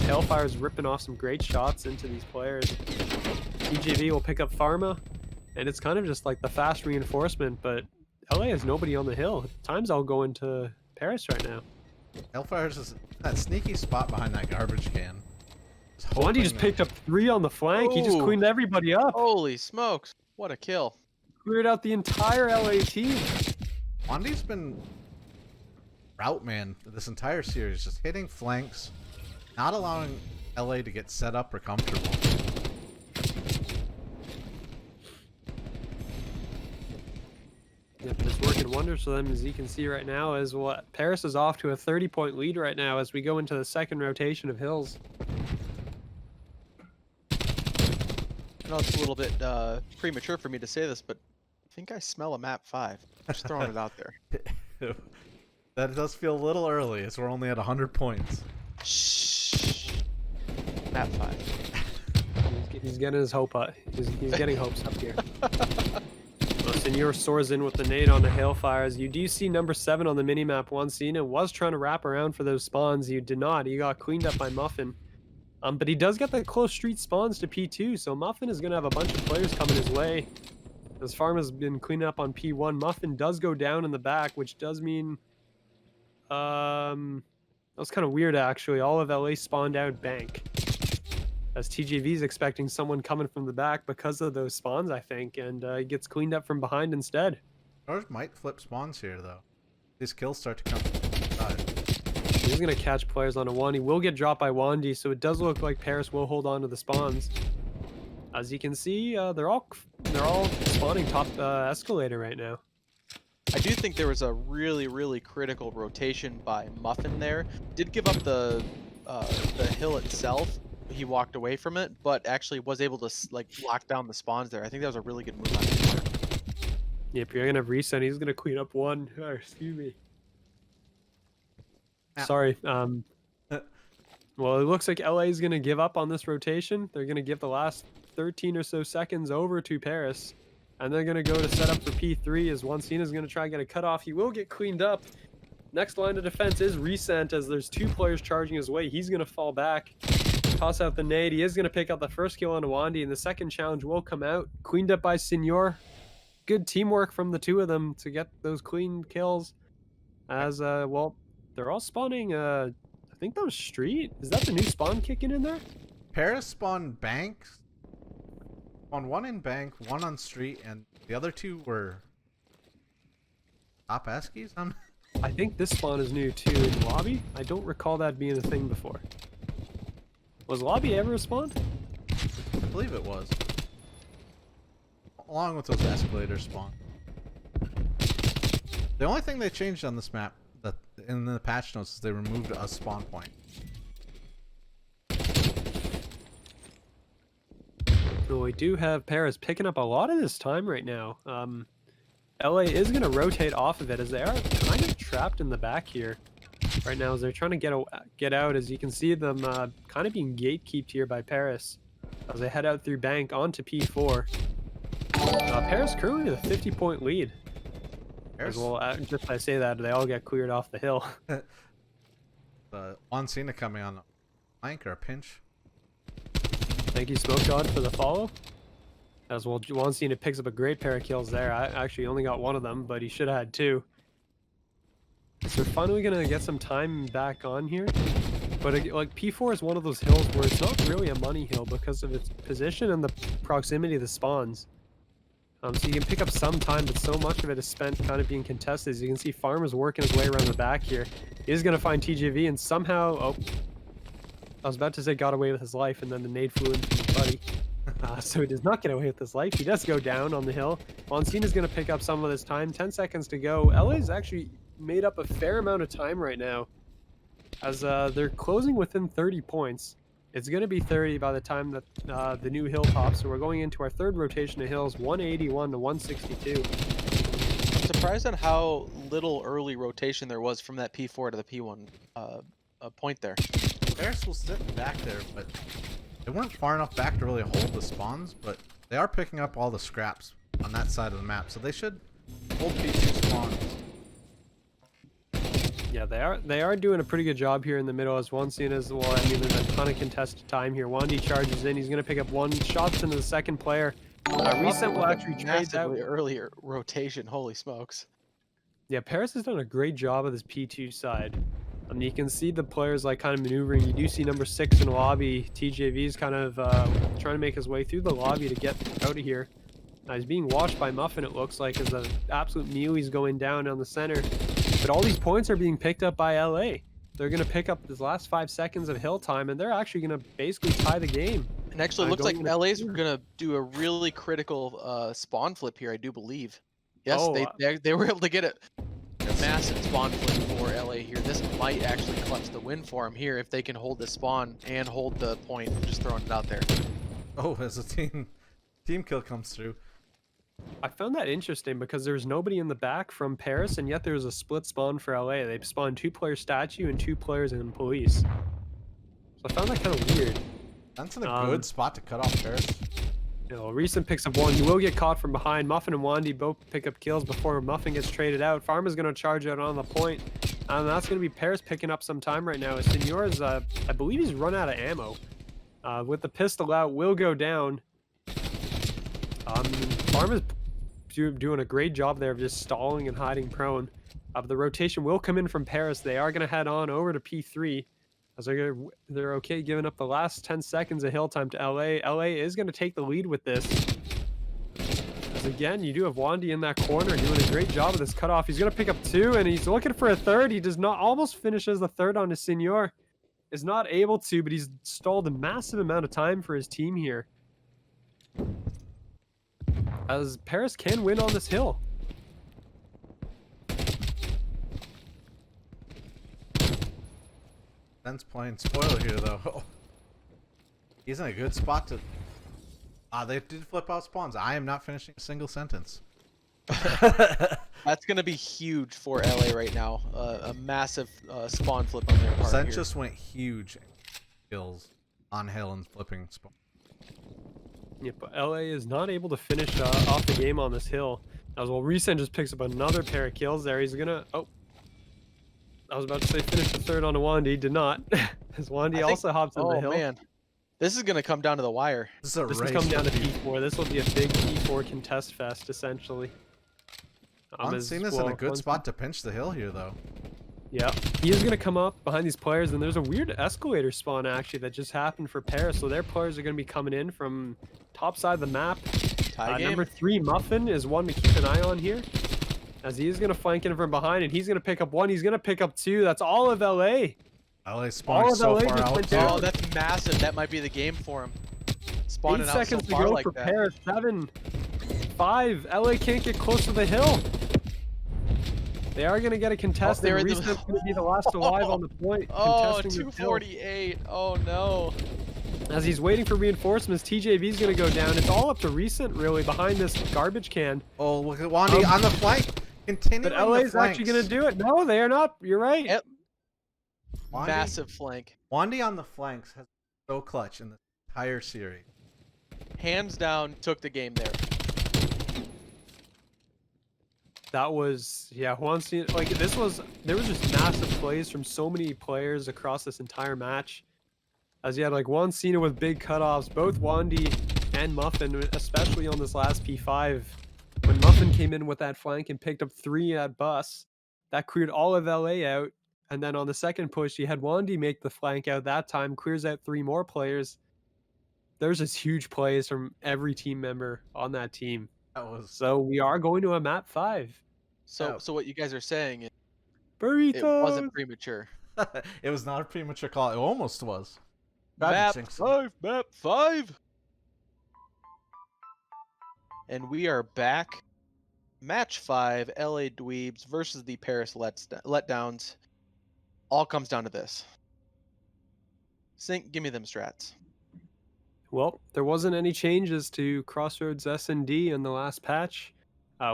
Hellfire's ripping off some great shots into these players. TJV will pick up Pharma, and it's kind of just like the fast reinforcement, but LA has nobody on the hill. Time's all going to Paris right now. Hellfire's is that sneaky spot behind that garbage can. Wandy just picked up 3 on the flank. He just Ooh. cleaned everybody up. Holy smokes! What a kill! Cleared out the entire LA team. Wandy's been route man this entire series, just hitting flanks, not allowing LA to get set up or comfortable. Yep, it's working wonders for them, as you can see right now, as what Paris is off to a 30-point lead right now as we go into the second rotation of hills. I know it's a little bit premature for me to say this, but I think I smell a map 5. Just throwing it out there. That does feel a little early, as we're only at 100 points. Shh. Map 5. He's getting his hope up. He's getting hopes up here. Well, Senor soars in with the nade on the Hailfires. You do see number 7 on the minimap. Wansina was trying to wrap around for those spawns. You did not. He got cleaned up by Muffin. But he does get the close street spawns to P2, so Muffin is going to have a bunch of players coming his way. As Farm has been cleaning up on P1, Muffin does go down in the back, which does mean... that was kind of weird, actually. All of LA spawned out bank. As TJV is expecting someone coming from the back because of those spawns, I think, and he gets cleaned up from behind instead. Ours might flip spawns here, though. These kills start to come from the side. He's going to catch players on a 1. He will get dropped by Wandy, so it does look like Paris will hold on to the spawns. As you can see, they're all spawning top escalator right now. I do think there was a really critical rotation by Muffin there. Did give up the hill itself. He walked away from it, but actually was able to like lock down the spawns there. I think that was a really good move on his part. Yep, you're going to have reset. He's going to clean up 1. Oh, excuse me. Sorry. Well, it looks like LA is going to give up on this rotation. They're going to give the last 13 or so seconds over to Paris. And they're going to go to set up for P3 as Wansina is going to try and get a cutoff. He will get cleaned up. Next line of defense is Resent as there's 2 players charging his way. He's going to fall back. Toss out the nade. He is going to pick up the first kill on Wandy, and the second challenge will come out. Cleaned up by Senor. Good teamwork from the 2 of them to get those clean kills. As, well, they're all spawning, I think that was Street. Is that the new spawn kicking in there? Paris spawned banks. On 1 in bank, 1 on street, and the other 2 were top Eskies? I think this spawn is new too in lobby. I don't recall that being a thing before. Was lobby ever a spawn? I believe it was. Along with those escalator spawn. The only thing they changed on this map that in the patch notes is they removed a spawn point. So we do have Paris picking up a lot of this time right now. LA is going to rotate off of it as they are kind of trapped in the back here right now as they're trying to get out. As you can see them kind of being gatekeeped here by Paris as they head out through bank onto P4. Paris currently with a 50-point lead. Paris? Well, just as I say that, they all get cleared off the hill. Wansina coming on a flank or a pinch. Thank you, Smoke God, for the follow. As well, Wansina picks up a great pair of kills there. I actually only got 1 of them, but he should have had 2. So we're finally going to get some time back on here. But like P4 is one of those hills where it's not really a money hill because of its position and the proximity of the spawns. So you can pick up some time, but so much of it is spent kind of being contested. As you can see, Farm is working his way around the back here. He is going to find TJV and somehow... Oh, I was about to say got away with his life, and then the nade flew into his buddy. So he does not get away with his life. He does go down on the hill. Wansina is going to pick up some of this time. 10 seconds to go. LA's actually made up a fair amount of time right now, as they're closing within 30 points. It's going to be 30 by the time that the new hill pops. So we're going into our third rotation of hills, 181 to 162. surprised on how little early rotation there was from that P4 to the P1 point there. Paris was sitting back there, but they weren't far enough back to really hold the spawns, but they are picking up all the scraps on that side of the map, so they should hold P2 spawns. Yeah, they are doing a pretty good job here in the middle as one scene as well. I mean, there's a ton of contested time here. Wandy charges in. He's going to pick up one shots into the second player. Recent will actually trade out. Earlier rotation. Holy smokes. Yeah, Paris has done a great job of this P2 side. I mean, you can see the players like kind of maneuvering. You do see number 6 in the lobby. TJV's kind of trying to make his way through the lobby to get out of here. He's being watched by Muffin, it looks like, as an absolute mealee's going down on the center. But all these points are being picked up by LA. They're going to pick up this last 5 seconds of hill time, and they're actually going to basically tie the game. And actually, it looks like LA's are going to do a really critical spawn flip here, I do believe. Yes, they were able to get a massive spawn flip for LA here. This might actually clutch the win for them here if they can hold the spawn and hold the point. Just throwing it out there. Oh, as a team kill comes through. I found that interesting because there was nobody in the back from Paris, and yet there was a split spawn for LA. They spawned 2-player statue and 2 players in police. So I found that kind of weird. That's in a good spot to cut off Paris. You know, Recent picks up one. He will get caught from behind. Muffin and Wandy both pick up kills before Muffin gets traded out. Pharma's going to charge out on the point. And that's going to be Paris picking up some time right now. Senor's, I believe he's run out of ammo. With the pistol out, will go down. Pharma's doing a great job there of just stalling and hiding prone. The rotation will come in from Paris. They are going to head on over to P3. As they're okay giving up the last 10 seconds of hill time to LA. LA is going to take the lead with this. As again, you do have Wandy in that corner doing a great job of this cutoff. He's going to pick up 2, and he's looking for a third. He does not, almost finishes the third on his Senor. Is not able to, but he's stalled a massive amount of time for his team here. As Paris can win on this hill. Ben's playing spoiler here, though. He's in a good spot to... they did flip out spawns. I am not finishing a single sentence. That's going to be huge for LA right now. A massive spawn flip on their part Sent here. just went huge kills on hill and flipping spawn. Yep, but LA is not able to finish off the game on this hill. As well, Recent just picks up another pair of kills there. He's going to... Oh. I was about to say finish the third on Wandy, did not. As Wandy also hops in the hill. Oh man, this is gonna come down to the wire. This is This will come down to P4. This will be a big P4 contest fest, essentially. Cena's in a good spot to pinch the hill here, though. Yeah, he is gonna come up behind these players, and there's a weird escalator spawn actually that just happened for Paris. So their players are gonna be coming in from top side of the map. Number 3 Muffin is one to keep an eye on here, as he is going to flank in from behind, and he's going to pick up 1. He's going to pick up 2. That's all of LA. LA spawned so far out. Oh, that's massive. That might be the game for him. Spawning 8 out seconds so to far go like for that. Paris. 7, 5. LA can't get close to the hill. They are going to get a contest. And Reese's going to be the last alive on the point. Oh, contesting the hill. 248. Oh, no. As he's waiting for reinforcements, TJV's going to go down. It's all up to Recent, really, behind this garbage can. Oh, look at Wandy on the flank. Continuing But LA's actually going to do it. No, they are not. You're right. Yep. Wandy, Massive flank. Wandy on the flanks has been so clutch in the entire series. Hands down, took the game there. That was, yeah, like there was just massive plays from so many players across this entire match. As you had like Juan Cena with big cutoffs, both Wandy and Muffin, especially on this last P5. When Muffin came in with that flank and picked up 3 at bus, that cleared all of LA out. And then on the second push, you had Wandy make the flank out that time, clears out 3 more players. There's just huge plays from every team member on that team. So we are going to a map 5. So what you guys are saying is Burritos. it wasn't premature. It was not a premature call. It almost was. Map 5. And we are back. Match 5, LA Dweebs versus the Paris Letdowns. All comes down to this. Sync, give me them strats. Well, there wasn't any changes to Crossroads S&D in the last patch.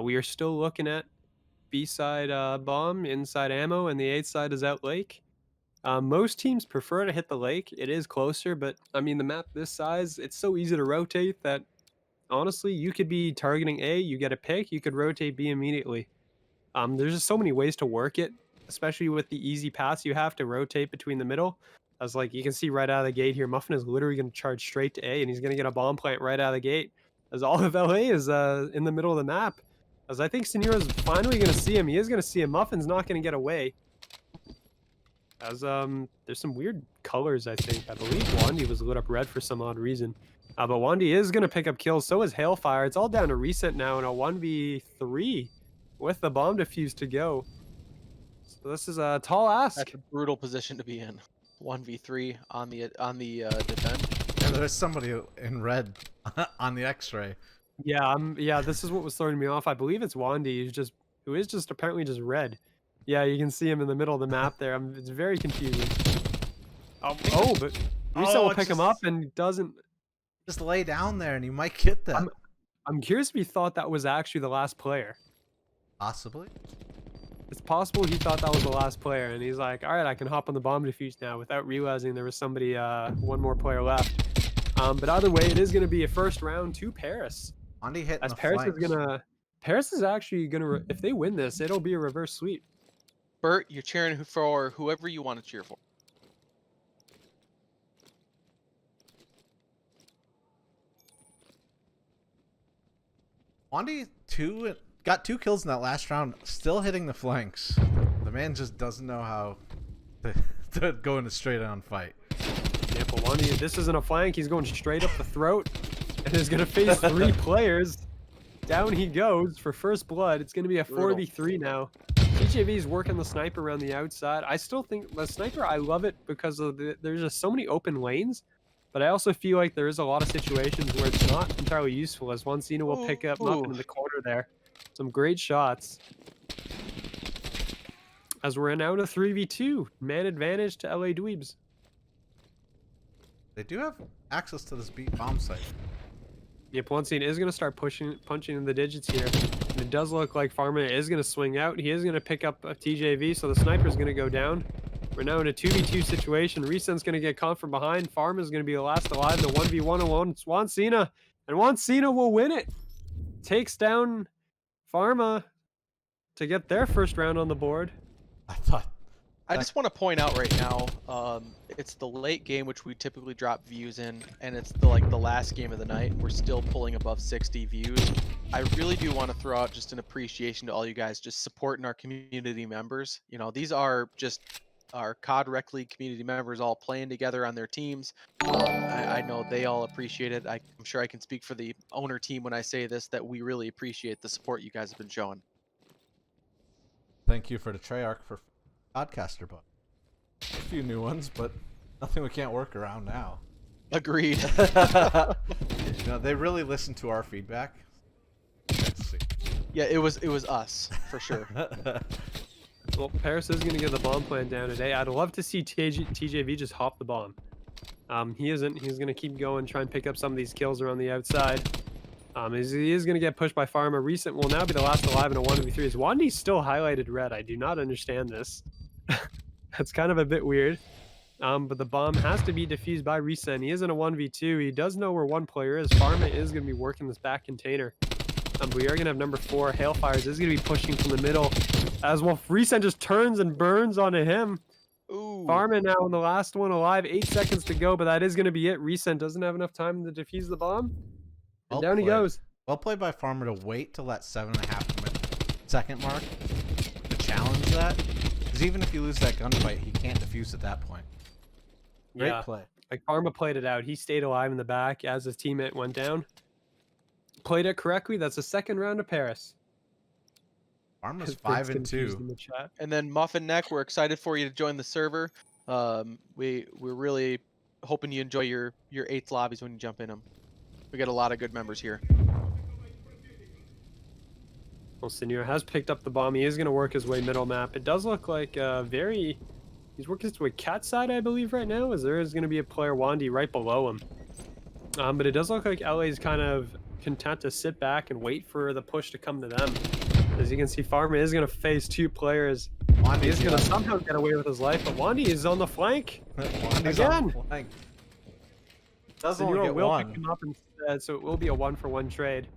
We are still looking at B side bomb, inside ammo, and the 8 side is out lake. Most teams prefer to hit the lake. It is closer, but I mean the map this size, it's so easy to rotate that honestly you could be targeting A, you get a pick, you could rotate B immediately. There's just so many ways to work it, especially with the easy paths you have to rotate between the middle. As like you can see right out of the gate here, Muffin is literally going to charge straight to A, and he's going to get a bomb plant right out of the gate. As all of LA is in the middle of the map. As I think Senura's finally going to see him. He is going to see him. Muffin's not going to get away. As there's some weird colors. I believe Wandy was lit up red for some odd reason. But Wandy is going to pick up kills. So is Hailfire. It's all down to Recent now in a 1v3 with the bomb defuse to go. So this is a tall ask. That's a brutal position to be in. 1v3 on the defend. And there's somebody in red on the X-ray. Yeah, yeah, this is what was throwing me off. I believe it's Wandy, who is just apparently just red. Yeah, you can see him in the middle of the map there. It's very confusing. Oh, but Reset will pick him up and doesn't. Just lay down there and you might get that. I'm curious if he thought that was actually the last player. Possibly. It's possible he thought that was the last player, and he's like, all right, I can hop on the bomb defuse now without realizing there was somebody, one more player left. But either way, it is going to be a first round to Paris. Andy hitting As the Paris flanks. Paris is actually going to, if they win this, it'll be a reverse sweep. Bert, you're cheering for whoever you want to cheer for. Andy got 2 kills in that last round, still hitting the flanks. The man just doesn't know how to go in a straight-on fight. Yeah, but Wandy, this isn't a flank. He's going straight up the throat, and is going to face 3 players. Down he goes for first blood. It's going to be a 4v3 now. TJV's working the sniper around the outside. I still think the sniper, I love it because of there's just so many open lanes. But I also feel like there is a lot of situations where it's not entirely useful, as Wansina will pick up Muffin in the corner there. Some great shots. As we're now to 3v2. Man advantage to LA Dweebs. They do have access to this beat bomb site. Yep, Wansina is going to start punching in the digits here. And it does look like Farmer is going to swing out. He is going to pick up a TJV, so the sniper is going to go down. We're now in a 2v2 situation. Resen's going to get caught from behind. Farm is going to be the last alive in the 1v1 alone. It's Wansina, and Wansina will win it. Takes down Pharma to get their first round on the board. I just want to point out right now, it's the late game which we typically drop views in, and it's the last game of the night. We're still pulling above 60 views. I really do want to throw out just an appreciation to all you guys just supporting our community members. You know, these are just our COD Rec League community members all playing together on their teams. I know they all appreciate it. I'm sure I can speak for the owner team when I say this, that we really appreciate the support you guys have been showing. Thank you for the Treyarch for Podcaster book. A few new ones, but nothing we can't work around now. Agreed. You know, they really listen to our feedback. Let's see. Yeah, it was us for sure. Well, Paris is going to get the bomb plant down today. I'd love to see TJV just hop the bomb. He isn't. He's going to keep going, try and pick up some of these kills around the outside. He is going to get pushed by Pharma. Recent will now be the last alive in a 1v3. Is Wandy's still highlighted red? I do not understand this. That's kind of a bit weird. But the bomb has to be defused by Recent. He is in a 1v2. He does know where one player is. Pharma is going to be working this back container. We are going to have number 4, Hailfires, is going to be pushing from the middle. As well, Recent just turns and burns onto him. Ooh. Farman now in the last one alive. 8 seconds to go, but that is going to be it. Recent doesn't have enough time to defuse the bomb. And down he goes. Well played by Farmer to wait till that 7.5-second mark to challenge that. Because even if you lose that gunfight, he can't defuse at that point. Great play. Like Pharma played it out. He stayed alive in the back as his teammate went down. Played it correctly. That's the second round of Paris. Pharma's 5-2. In the chat. And then Muffin Neck, we're excited for you to join the server. We're really hoping you enjoy your 8th lobbies when you jump in them. We got a lot of good members here. Well, Senor has picked up the bomb. He is going to work his way middle map. It does look like he's working his way cat side, I believe, right now, as there is going to be a player, Wandy, right below him. But it does look like LA is kind of content to sit back and wait for the push to come to them. As you can see, Farmer is going to face 2 players. Wandy's He is going to young. somehow get away with his life, but Wandy is on the flank. Wandy's Again. on the flank. Does only Senor get will one. pick him up instead, so it will be a 1-for-1 trade.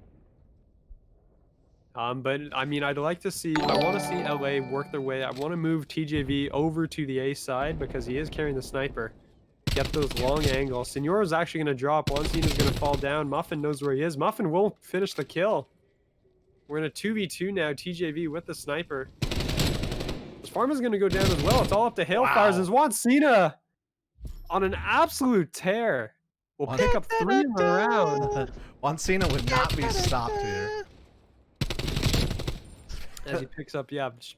But I mean, I'd like to see. I want to see LA work their way. I want to move TJV over to the A side because he is carrying the sniper. Get those long angles. Senor is actually going to drop. Juancina is going to fall down. Muffin knows where he is. Muffin will finish the kill. We're in a 2v2 now. TJV with the sniper. This farm is going to go down as well. It's all up to Hailfires as Juancina on an absolute tear. We'll pick up 3 in the round. Juancina would not be stopped here. As he picks up,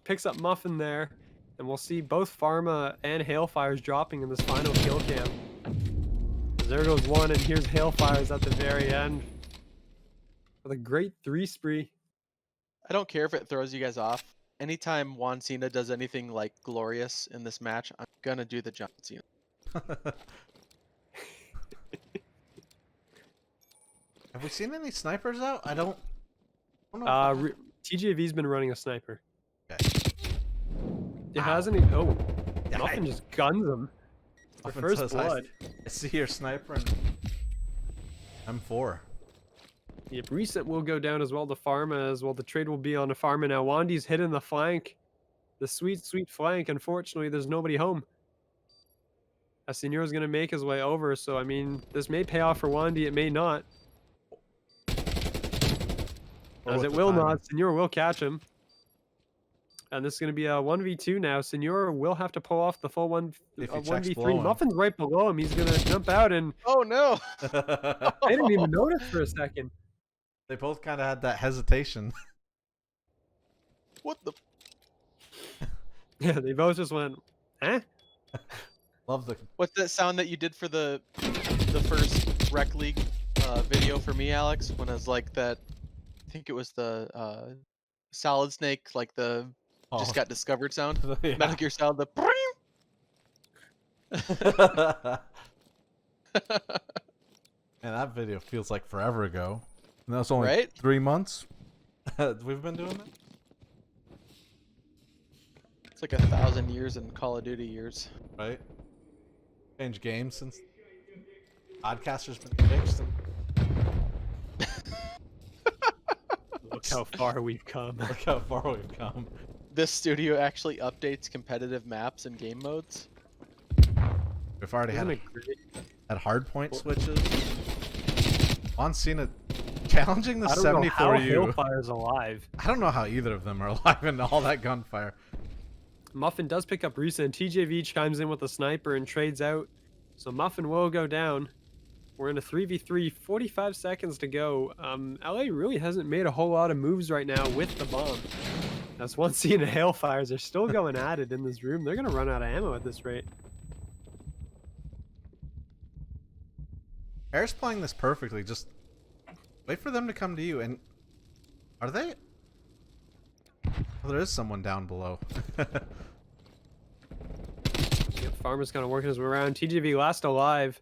picks up Muffin there. And we'll see both Pharma and Hailfires dropping in this final kill cam. There goes one, and here's Hailfires at the very end. With a great 3 spree. I don't care if it throws you guys off. Anytime Juancina does anything like glorious in this match, I'm gonna do the John Cena. Have we seen any snipers out? I don't know. TJV's been running a sniper. Okay. It Ow. hasn't even. Oh, Yeah, Muffin just guns him. For Muffin first says, blood. I see your sniper and M4. Yep, reset will go down as well to Pharma as well. The trade will be on to Pharma now. Wandy's hitting the flank. The sweet, sweet flank. Unfortunately, there's nobody home. Senor's going to make his way over, so I mean, this may pay off for Wandy, it may not. As it will not, Senor will catch him. And this is going to be a 1v2 now. Senor will have to pull off the full 1v3. Muffin's right below him. He's going to jump out, and Oh no! I didn't even notice for a second. They both kind of had that hesitation. What the? Yeah, they both just went, eh? Love the. What's that sound that you did for the first Rec League video for me, Alex? When I was like that, I think it was the Solid Snake, like the just got discovered sound. Yeah. Metal Gear Solid, the. Man, that video feels like forever ago. And that was only Right? 3 months. We've been doing that. It's like 1,000 years in Call of Duty years. Right? Changed games since podcasters been fixed. Look how far we've come. Look how far we've come. This studio actually updates competitive maps and game modes. We've already Isn't had, it great? had hard point switches. Juancina challenging the I don't know how 74U. Hailfire's alive. I don't know how either of them are alive in all that gunfire. Muffin does pick up Risa, and TJV chimes in with a sniper and trades out. So Muffin will go down. We're in a 3v3, 45 seconds to go. LA really hasn't made a whole lot of moves right now with the bomb. As Juancina and Hailfires are still going at it in this room. They're going to run out of ammo at this rate. Air's playing this perfectly. Just wait for them to come to you. And are they? Oh, there is someone down below. Yep, Farmer's kind of working his way around. TJV last alive.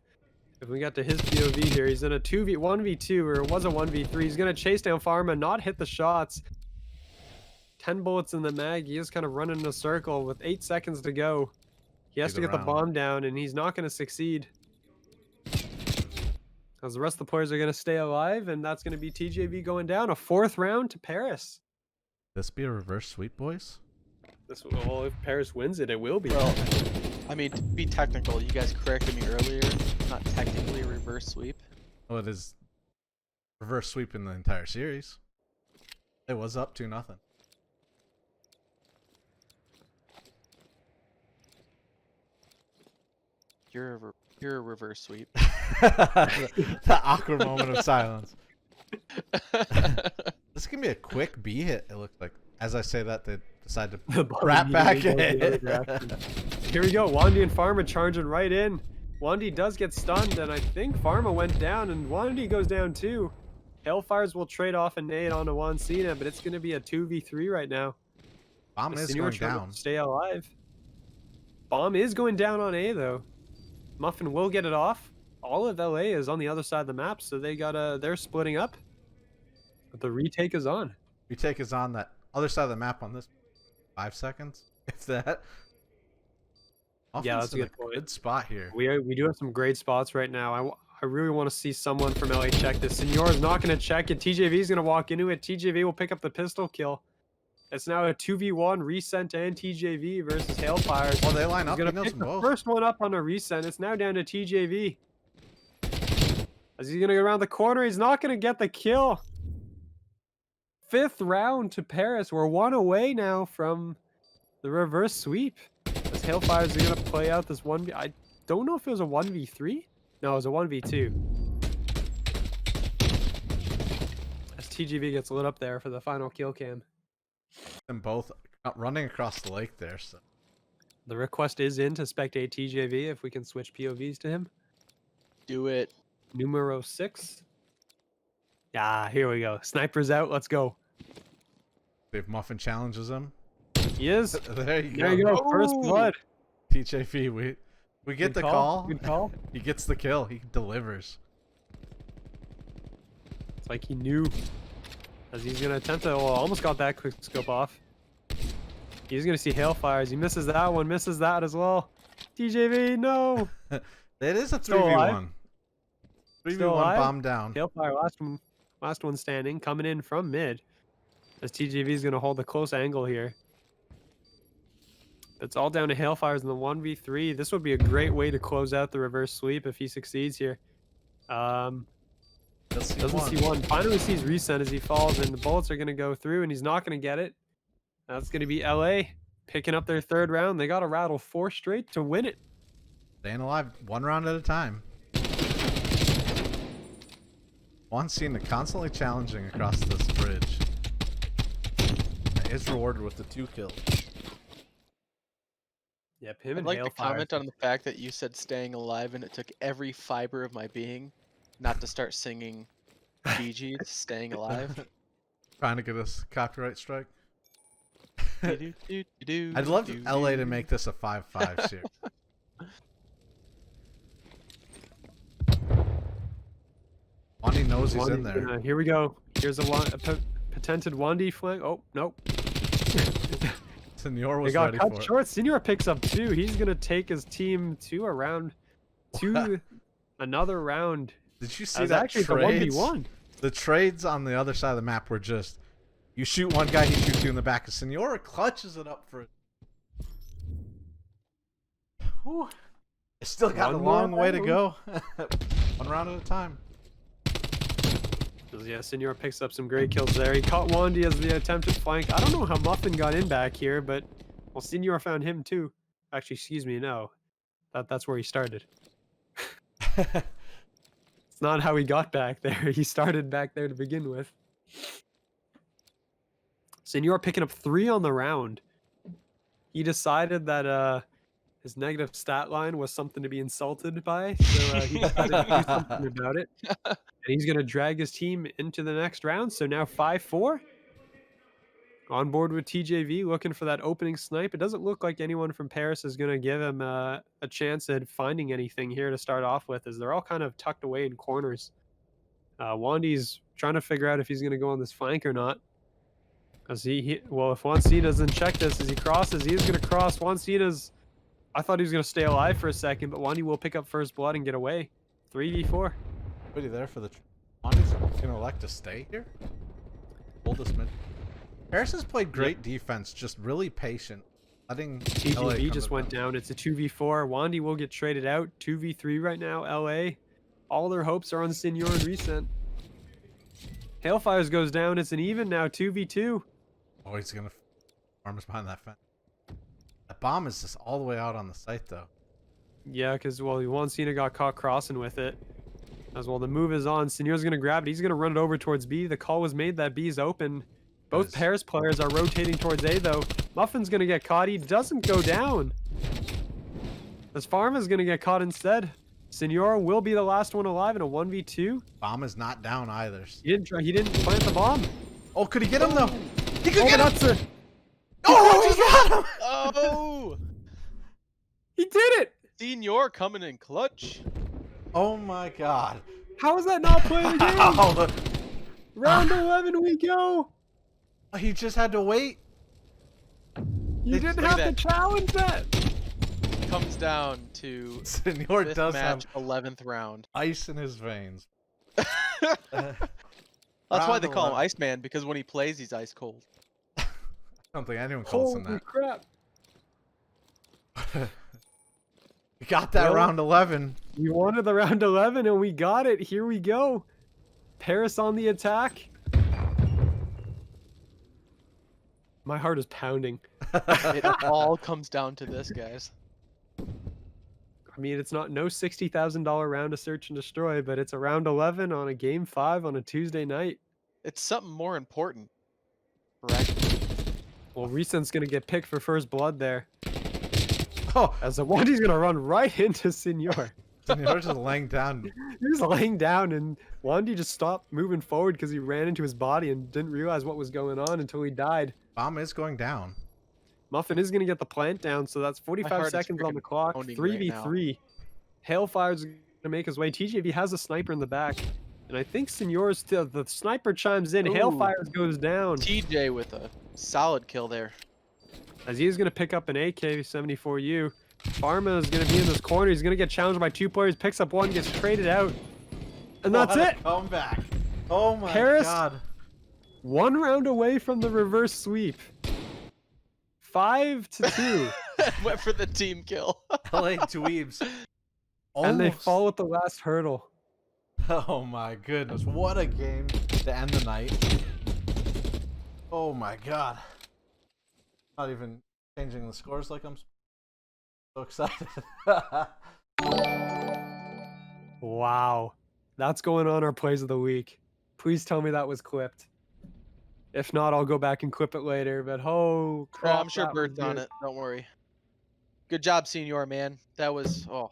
If we got to his POV here, he's in a 1v2, or it was a 1v3. He's going to chase down Pharma, not hit the shots. 10 bullets in the mag. He is kind of running in a circle with 8 seconds to go. He has to get the bomb down, and he's not going to succeed. As the rest of the players are going to stay alive, and that's going to be TJV going down. A 4th round to Paris. This be a reverse sweep, boys? This, well, if Paris wins it, it will be. Well, I mean, to be technical, you guys corrected me earlier. Not technically a reverse sweep. Oh, it is reverse sweep in the entire series. It was up 2-0. You're a reverse sweep. The awkward moment of silence. This can be a quick B hit, it looks like. As I say that, they decide to wrap back in. Here we go. Wandy and Pharma charging right in. Wandy does get stunned, and I think Pharma went down, and Wandy goes down too. Hailfires will trade off a nade onto Juancina, but it's going to be a 2v3 right now. Bomb is Senor going trying down. to stay alive. Bomb is going down on A though. Muffin will get it off. All of LA is on the other side of the map, so they're splitting up. But the retake is on. Retake is on that other side of the map on this 5 seconds, if that. Yeah, Muffin's that's a in good point. Good spot here. We do have some great spots right now. I really want to see someone from LA check this. Senor is not going to check it. TJV is going to walk into it. TJV will pick up the pistol kill. It's now a 2v1 Resent and TJV versus Hailfires. Oh, they line up. He's He going to knows pick them the both. first one up on a Resent. It's now down to TJV. As he's going to go around the corner, he's not going to get the kill. 5th round to Paris. We're 1 away now from the reverse sweep. As Hailfires are going to play out this 1v... I don't know if it was a 1v3. No, it was a 1v2. As TGV gets lit up there for the final kill cam. And both running across the lake there. So The request is in to spectate TJV if we can switch POVs to him. Do it. Numero 6. Ah, here we go. Sniper's out. Let's go. if Muffin challenges him. He is. There you go. There you go. First Ooh. blood. TJP, we get Good the call. call. Good call. He gets the kill. He delivers. It's like he knew. As he's going to attempt to... Oh, almost got that quick scope off. He's going to see Hailfires. He misses that one. Misses that as well. TJV, no. It is a Still 3v1. 3v1 Still alive? bomb down. Hailfire, last one standing, coming in from mid. As TJV is going to hold a close angle here. It's all down to Hailfires in the 1v3. This would be a great way to close out the reverse sweep if he succeeds here. Doesn't see one. Finally sees Resent as he falls, and the bullets are going to go through, and he's not going to get it. That's going to be LA picking up their 3rd round. They got to rattle 4 straight to win it. Staying alive 1 round at a time. One scene constantly challenging across this bridge. Is rewarded with the 2 kills. Yep, him I'd and like to Hailfire. comment on the fact that you said staying alive, and it took every fiber of my being not to start singing Bee Gees, Staying Alive. Trying to get us copyright strike. I'd I'd love LA to make this a 5-5 series. Wandi knows he's in there. Here we go. Here's a patented Wandi flank. Oh, nope. Senor They was got ready cut for it. short. Senor picks up 2. He's going to take his team to around 2. Another round. Did you see That's that actually trades? the 1v1. The trades on the other side of the map were just, you shoot one guy, he shoots you in the back. Senor clutches it up for it. Whew. It's still got One a more long way to round. go. 1 round at a time. Yeah, Senor picks up some great kills there. He caught Wandi as the attempted flank. I don't know how Muffin got in back here, but well, Senor found him too. Actually, excuse me, no. That's where he started. It's not how he got back there. He started back there to begin with. Senor picking up 3 on the round. He decided that his negative stat line was something to be insulted by, so he decided to do something about it. And he's going to drag his team into the next round. So now 5-4. On board with TJV, looking for that opening snipe. It doesn't look like anyone from Paris is going to give him a chance at finding anything here to start off with, as they're all kind of tucked away in corners. Wandi's trying to figure out if he's going to go on this flank or not. As well, if 1C doesn't check this as he crosses, he is going to cross. 1C I thought he was going to stay alive for a second, but Wandi will pick up first blood and get away. 3v4. Pretty there for the... Wandi's gonna elect to stay here? Hold this mid. Paris has played great defense, just really patient. Letting LA TGV come just to went them. down. It's a 2v4. Wandi will get traded out. 2v3 right now. LA. All their hopes are on Senor and Resent. Hailfires goes down. It's an even now. 2v2. Oh, he's gonna... Arms behind that fence. That bomb is just all the way out on the site, though. Yeah, because, well, Cena got caught crossing with it. As well, the move is on. Senor's going to grab it. He's going to run it over towards B. The call was made that B is open. Both Nice. Paris players are rotating towards A, though. Muffin's going to get caught. He doesn't go down. As Pharma's going to get caught instead. Senor will be the last one alive in a 1v2. Bomb is not down either. He didn't plant the bomb. Oh, could he get him, though? He could Oh, get him! that's a... Oh, he got him! Oh! He did it! Senor coming in clutch. Oh my god. How is that not playing the game? How? Round 11 we go. He just had to wait. You didn't look at have to challenge that. Comes down to Senor fifth does match, have 11th round. ice in his veins. That's why they Round call him 11. Iceman, because when he plays, he's ice cold. I don't think anyone calls him Holy that. crap. We got that Well, round 11. We wanted the round 11 and we got it. Here we go. Paris on the attack. My heart is pounding. It all comes down to this, guys. I mean, it's not no $60,000 round of search and destroy, but it's a round 11 on a game 5 on a Tuesday night. It's something more important. Right? Oh. Well, Recent's going to get picked for first blood there. Oh, As the Wandy's going to run right into Senor. Senor's just laying down. He was laying down and Wandy just stopped moving forward because he ran into his body and didn't realize what was going on until he died. Bomb is going down. Muffin is going to get the plant down, so that's My 45 heart is seconds on freaking the clock. pounding right 3v3. Hailfire's going to make his way. TJV has a sniper in the back. And I think Senor's still... The sniper chimes in. Ooh. Hailfire goes down. TJ with a solid kill there. As he is going to pick up an AK-74U. Pharma is going to be in this corner. He's going to get challenged by 2 players. Picks up one, gets traded out. And that's What a it. comeback. Oh my Paris? god. 1 round away from the reverse sweep. 5-2. Went for the team kill. LA Dweebs. And they Almost. fall at the last hurdle. Oh my goodness. What a game to end the night. Oh my god. Not even changing the scores like I'm so excited. Wow. That's going on our plays of the week. Please tell me that was clipped. If not, I'll go back and clip it later. But oh, crap. Oh, I'm sure that was Bert's on good. it. Don't worry. Good job, Senor, man. That was... Oh.